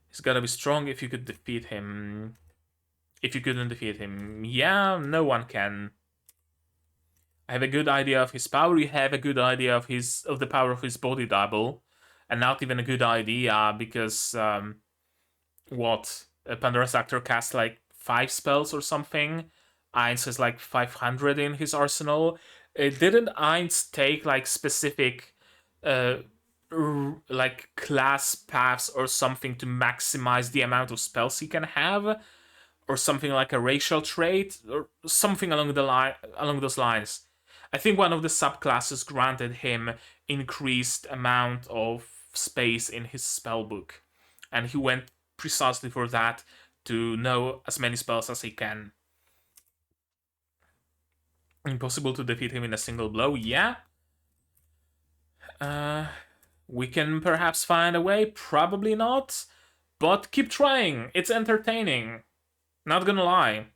He's gotta be strong if you could defeat him. If you couldn't defeat him, yeah, no one can. I have a good idea of his power. You have a good idea of the power of his body double, and not even a good idea because what Pandora's Actor casts like 5 spells or something. Ainz has like 500 in his arsenal. Didn't Ainz take like specific like class paths or something to maximize the amount of spells he can have, or something like a racial trait or something along those lines? I think one of the subclasses granted him increased amount of space in his spellbook, and he went precisely for that, to know as many spells as he can. Impossible to defeat him in a single blow, yeah. We can perhaps find a way, probably not, but keep trying, it's entertaining. Not gonna lie.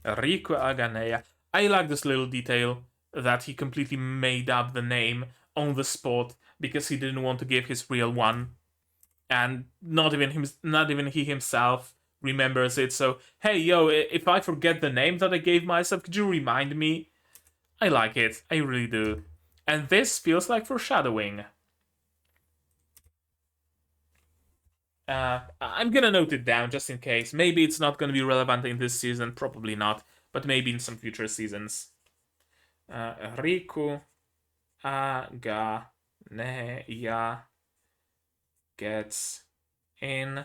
Rico Aganea. I like this little detail that he completely made up the name on the spot because he didn't want to give his real one, and not even he himself remembers it. So hey, yo, if I forget the name that I gave myself, could you remind me? I like it, I really do, and this feels like foreshadowing. I'm gonna note it down just in case. Maybe it's not gonna be relevant in this season, probably not, but maybe in some future seasons. Riku Aganeya gets in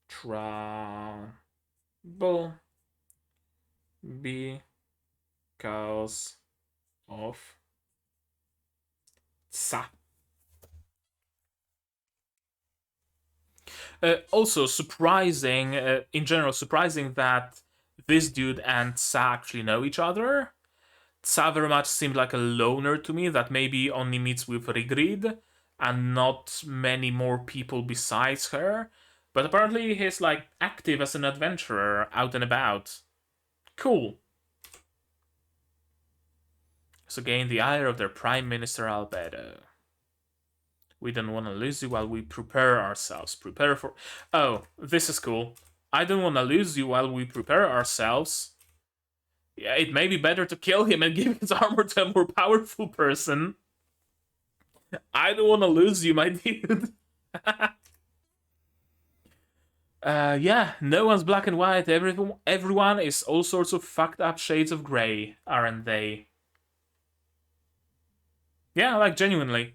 trouble because of Sa. Also, surprising, in general, surprising that this dude and Sa actually know each other. Sa very much seemed like a loner to me that maybe only meets with Rigrid and not many more people besides her. But apparently he's like active as an adventurer out and about. Cool. So gain the ire of their Prime Minister Albedo. We don't want to lose you while we prepare ourselves. Prepare for... Oh, this is cool. I don't want to lose you while we prepare ourselves. Yeah, it may be better to kill him and give his armor to a more powerful person. I don't want to lose you, my dude. Yeah, no one's black and white. Everyone is all sorts of fucked up shades of grey, aren't they? Yeah, like genuinely.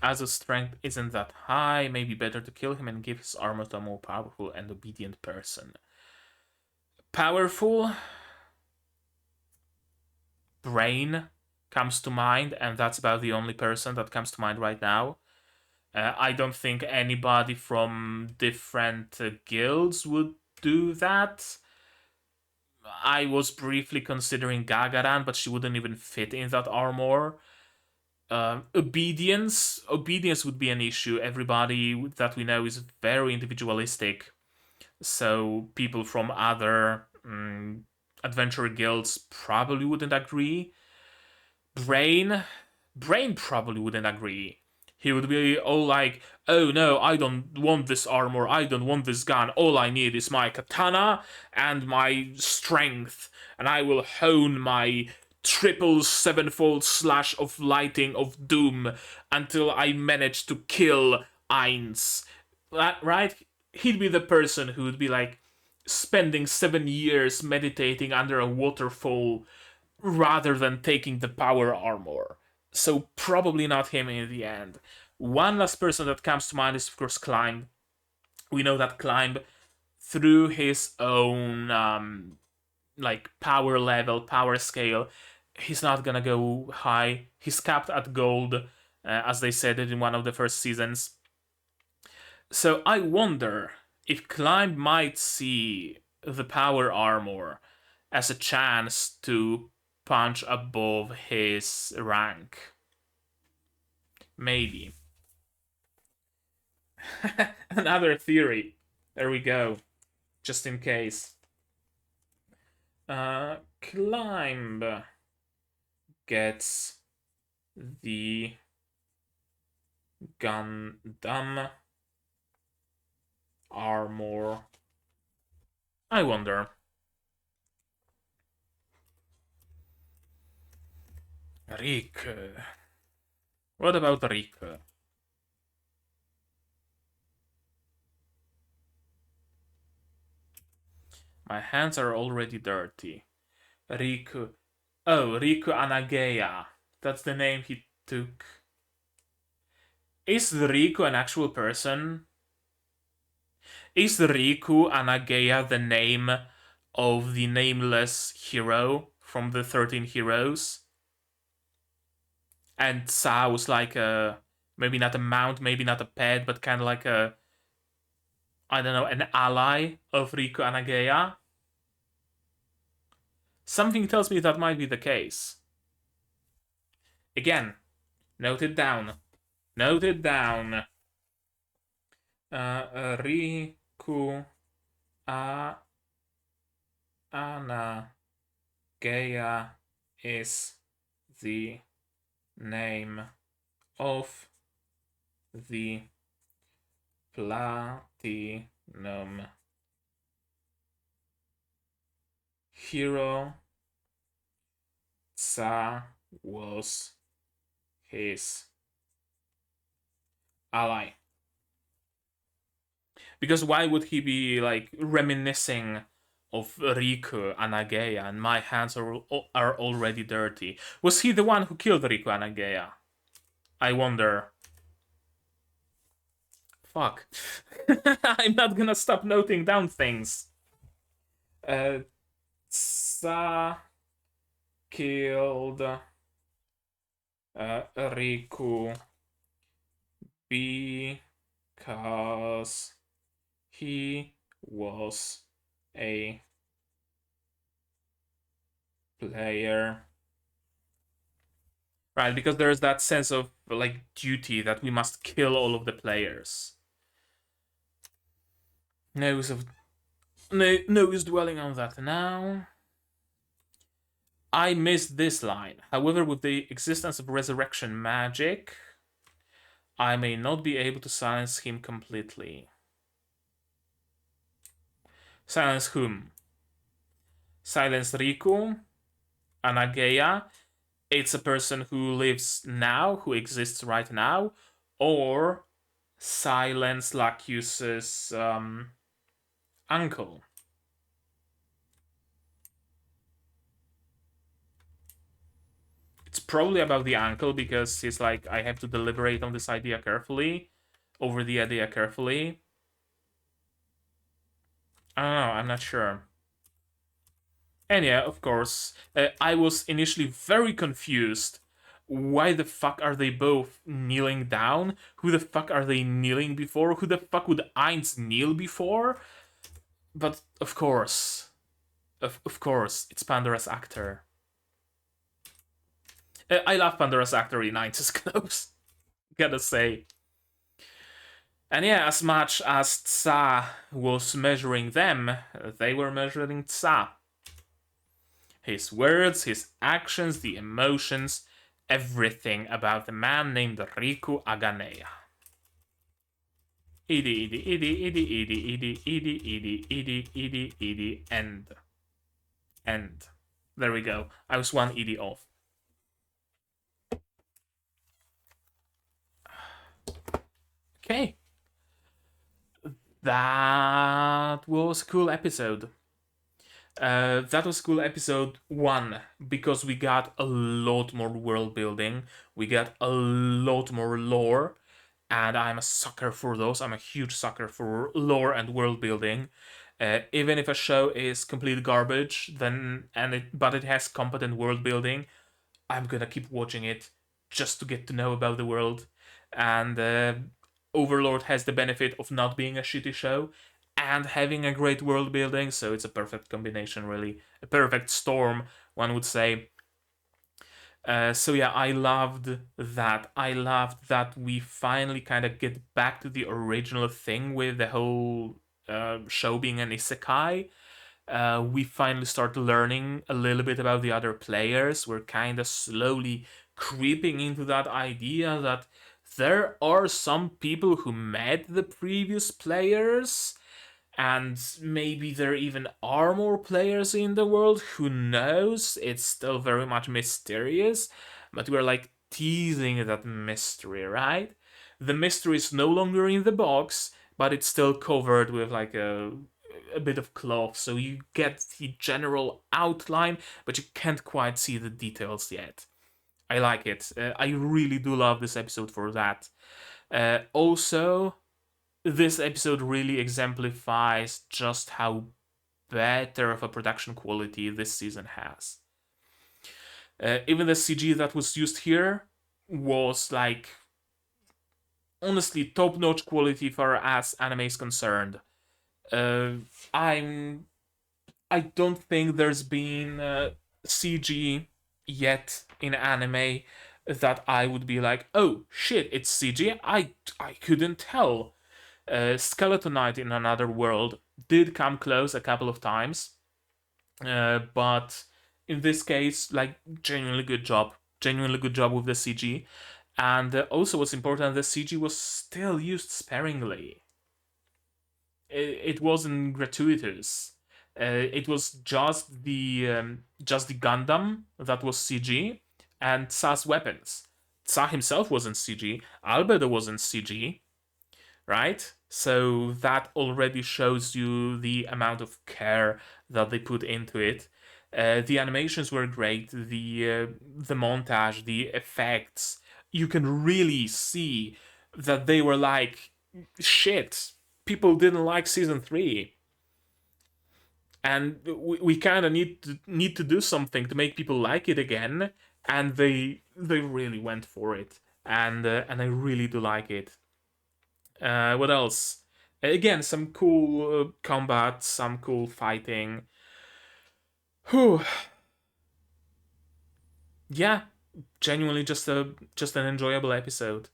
Azu's strength isn't that high. Maybe better to kill him and give his armor to a more powerful and obedient person. Powerful? Brain comes to mind, and that's about the only person that comes to mind right now. I don't think anybody from different guilds would do that. I was briefly considering Gagaran, but she wouldn't even fit in that armor. Obedience would be an issue. Everybody that we know is very individualistic, so people from other adventure guilds probably wouldn't agree. Brain probably wouldn't agree. He would be all like, oh no, I don't want this armor, I don't want this gun, all I need is my katana and my strength, and I will hone my triple sevenfold slash of lighting of doom until I manage to kill Ainz. Right? He'd be the person who would be like spending 7 years meditating under a waterfall rather than taking the power armor. So probably not him in the end. One last person that comes to mind is, of course, Climb. We know that Climb, through his own power level, power scale, he's not gonna go high. He's capped at gold, as they said it in one of the first seasons. So I wonder if Climb might see the power armor as a chance to punch above his rank. Maybe. Another theory. There we go. Just in case. Climb gets the Gundam armor. I wonder. Riku. What about Riku? My hands are already dirty. Riku. Oh, Riku Anageya. That's the name he took. Is Riku an actual person? Is Riku Anageya the name of the nameless hero from the 13 heroes? And Sa was like a, maybe not a mount, maybe not a pet, but kind of like a, I don't know, an ally of Riku Anageya? Something tells me that might be the case. Again, note it down. Note it down. Riku Anageya is the name of the platinum hero. Sa was his ally. Because why would he be like reminiscing of Riku Anageya and my hands are already dirty? Was he the one who killed Riku Anageya? I wonder. Fuck. I'm not gonna stop noting down things. Sa killed Riku because he was a player. Right, because there's that sense of like duty that we must kill all of the players. No use dwelling on that now. I missed this line. However, with the existence of resurrection magic, I may not be able to silence him completely. Silence whom? Silence Riku? Anageya? It's a person who lives now, who exists right now? Or silence Lacus's uncle? It's probably about the uncle because he's like, I have to deliberate on this idea carefully, over the idea carefully. I don't know, I'm not sure. And yeah, of course, I was initially very confused. Why the fuck are they both kneeling down? Who the fuck are they kneeling before? Who the fuck would Ainz kneel before? But of course, of course, it's Pandora's actor. I love Pandora's actor in Ainz's clothes, gotta say. And yeah, as much as Tsa was measuring them, they were measuring Tsa. His words, his actions, the emotions, everything about the man named Riku Aganeya. Edie, end. There we go. I was one Edie off. Okay. That was a cool episode. That was cool episode 1 because we got a lot more world building, we got a lot more lore, and I'm a sucker for those. I'm a huge sucker for lore and world building. Even if a show is complete garbage, but it has competent world building, I'm gonna keep watching it just to get to know about the world. And Overlord has the benefit of not being a shitty show and having a great world building, so it's a perfect combination, really. A perfect storm, one would say. So yeah, I loved that. I loved that we finally kind of get back to the original thing with the whole show being an isekai. We finally start learning a little bit about the other players. We're kind of slowly creeping into that idea that there are some people who met the previous players, and maybe there even are more players in the world. Who knows? It's still very much mysterious, but we're like teasing that mystery, right? The mystery is no longer in the box, but it's still covered with like a bit of cloth, so you get the general outline, but you can't quite see the details yet. I like it. I really do love this episode for that. Also, this episode really exemplifies just how better of a production quality this season has. Even the CG that was used here was like honestly top-notch quality for as anime is concerned. Uh, I'm I don't think there's been CG yet in anime that I would be like, oh shit, it's CG. I couldn't tell. Skeletal Knight in Another World did come close a couple of times, but in this case, like genuinely good job with the CG. And also, what's important, the CG was still used sparingly. It wasn't gratuitous. It was just the Gundam that was CG and Tsa's weapons. Tsa himself wasn't CG. Albedo wasn't CG, right? So that already shows you the amount of care that they put into it. The animations were great. The montage, the effects. You can really see that they were like, shit. People didn't like season 3, and we kind of need to do something to make people like it again. And they really went for it, and I really do like it. What else? Again, some cool combat, some cool fighting. Whew. Yeah, genuinely just an enjoyable episode,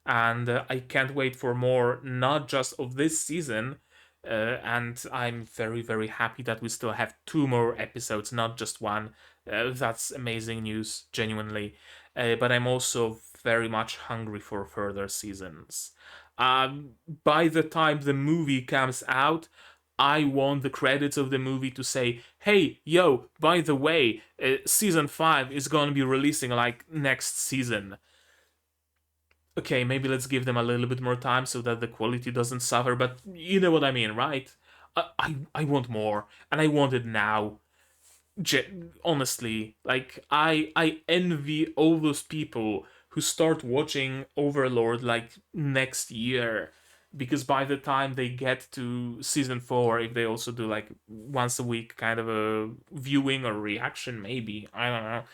and I can't wait for more. Not just of this season, and I'm very happy that we still have 2 more episodes, not just one. That's amazing news, genuinely. But I'm also very much hungry for further seasons. By the time the movie comes out, I want the credits of the movie to say, hey, yo, by the way, season 5 is gonna be releasing like next season. Okay, maybe let's give them a little bit more time so that the quality doesn't suffer, but you know what I mean, right? I want more, and I want it now. Honestly, like I envy all those people who start watching Overlord like next year, because by the time they get to season 4, if they also do like once a week kind of a viewing or reaction, maybe, I don't know,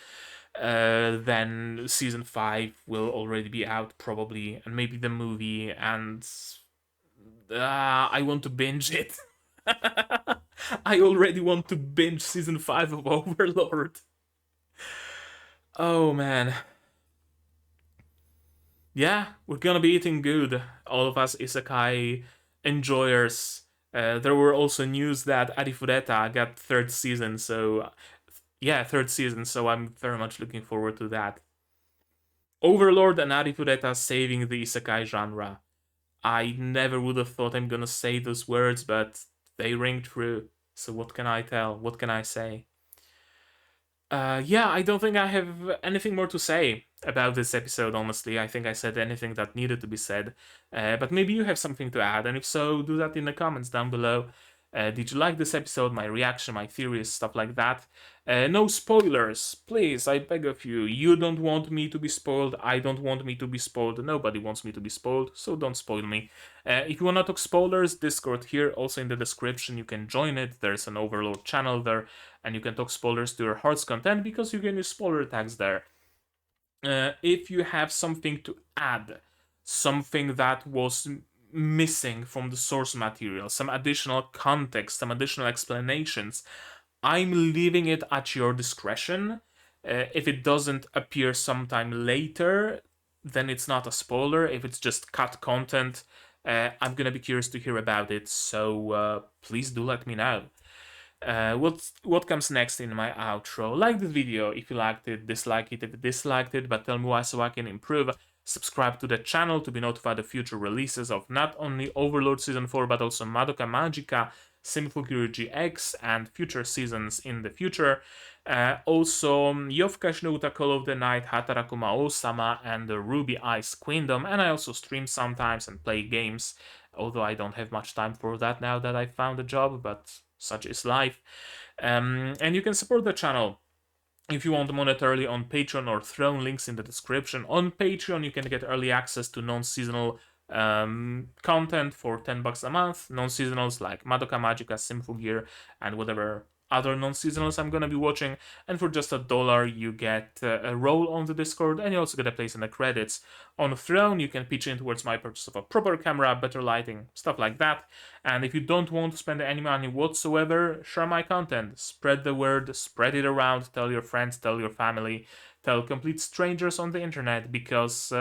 then season 5 will already be out probably, and maybe the movie, and I want to binge it. I already want to binge season 5 of Overlord. Oh man. Yeah, we're gonna be eating good, all of us isekai enjoyers. There were also news that Arifureta got third season, so yeah, third season, so I'm very much looking forward to that. Overlord and Arifureta saving the isekai genre. I never would have thought I'm gonna say those words, but they ring true. So what can I tell? What can I say? Yeah, I don't think I have anything more to say about this episode, honestly. I think I said anything that needed to be said. But maybe you have something to add, and if so, do that in the comments down below. Did you like this episode, my reaction, my theories, stuff like that? No spoilers, please, I beg of you. You don't want me to be spoiled, I don't want me to be spoiled, nobody wants me to be spoiled, so don't spoil me. If you want to talk spoilers, Discord here, also in the description, you can join it. There's an Overlord channel there, and you can talk spoilers to your heart's content because you can use spoiler tags there. If you have something to add, something that was missing from the source material, some additional context, some additional explanations, I'm leaving it at your discretion. If it doesn't appear sometime later, then it's not a spoiler. If it's just cut content, I'm gonna be curious to hear about it, so please do let me know. What comes next in my outro? Like this video if you liked it, dislike it if you disliked it, but tell me why so I can improve. Subscribe to the channel to be notified of future releases of not only Overlord Season 4 but also Madoka Magica, Symphony GX, and future seasons in the future. Also, Yofkash no Uta Call of the Night, Hataraku Mao-sama, and the Ruby Ice Queendom, and I also stream sometimes and play games, although I don't have much time for that now that I found a job, but such is life. And you can support the channel if you want monetarily on Patreon or Throne, links in the description. On Patreon, you can get early access to non-seasonal content for $10 a month. Non-seasonals like Madoka Magica, Symphogear, and whatever other non-seasonals I'm gonna be watching. And for just $1, you get a role on the Discord, and you also get a place in the credits. On Throne, you can pitch in towards my purchase of a proper camera, better lighting, stuff like that. And if you don't want to spend any money whatsoever, share my content, spread the word, spread it around, tell your friends, tell your family, tell complete strangers on the internet, because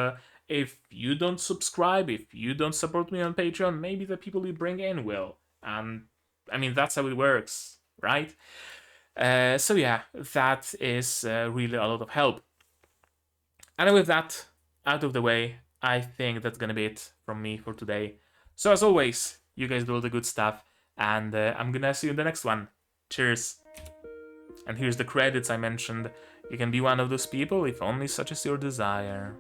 if you don't subscribe, if you don't support me on Patreon, maybe the people you bring in will. And I mean, that's how it works, right? So yeah, that is really a lot of help. And with that out of the way, I think that's gonna be it from me for today. So as always, you guys do all the good stuff, and I'm gonna see you in the next one. Cheers. And here's the credits I mentioned. You can be one of those people if only such is your desire.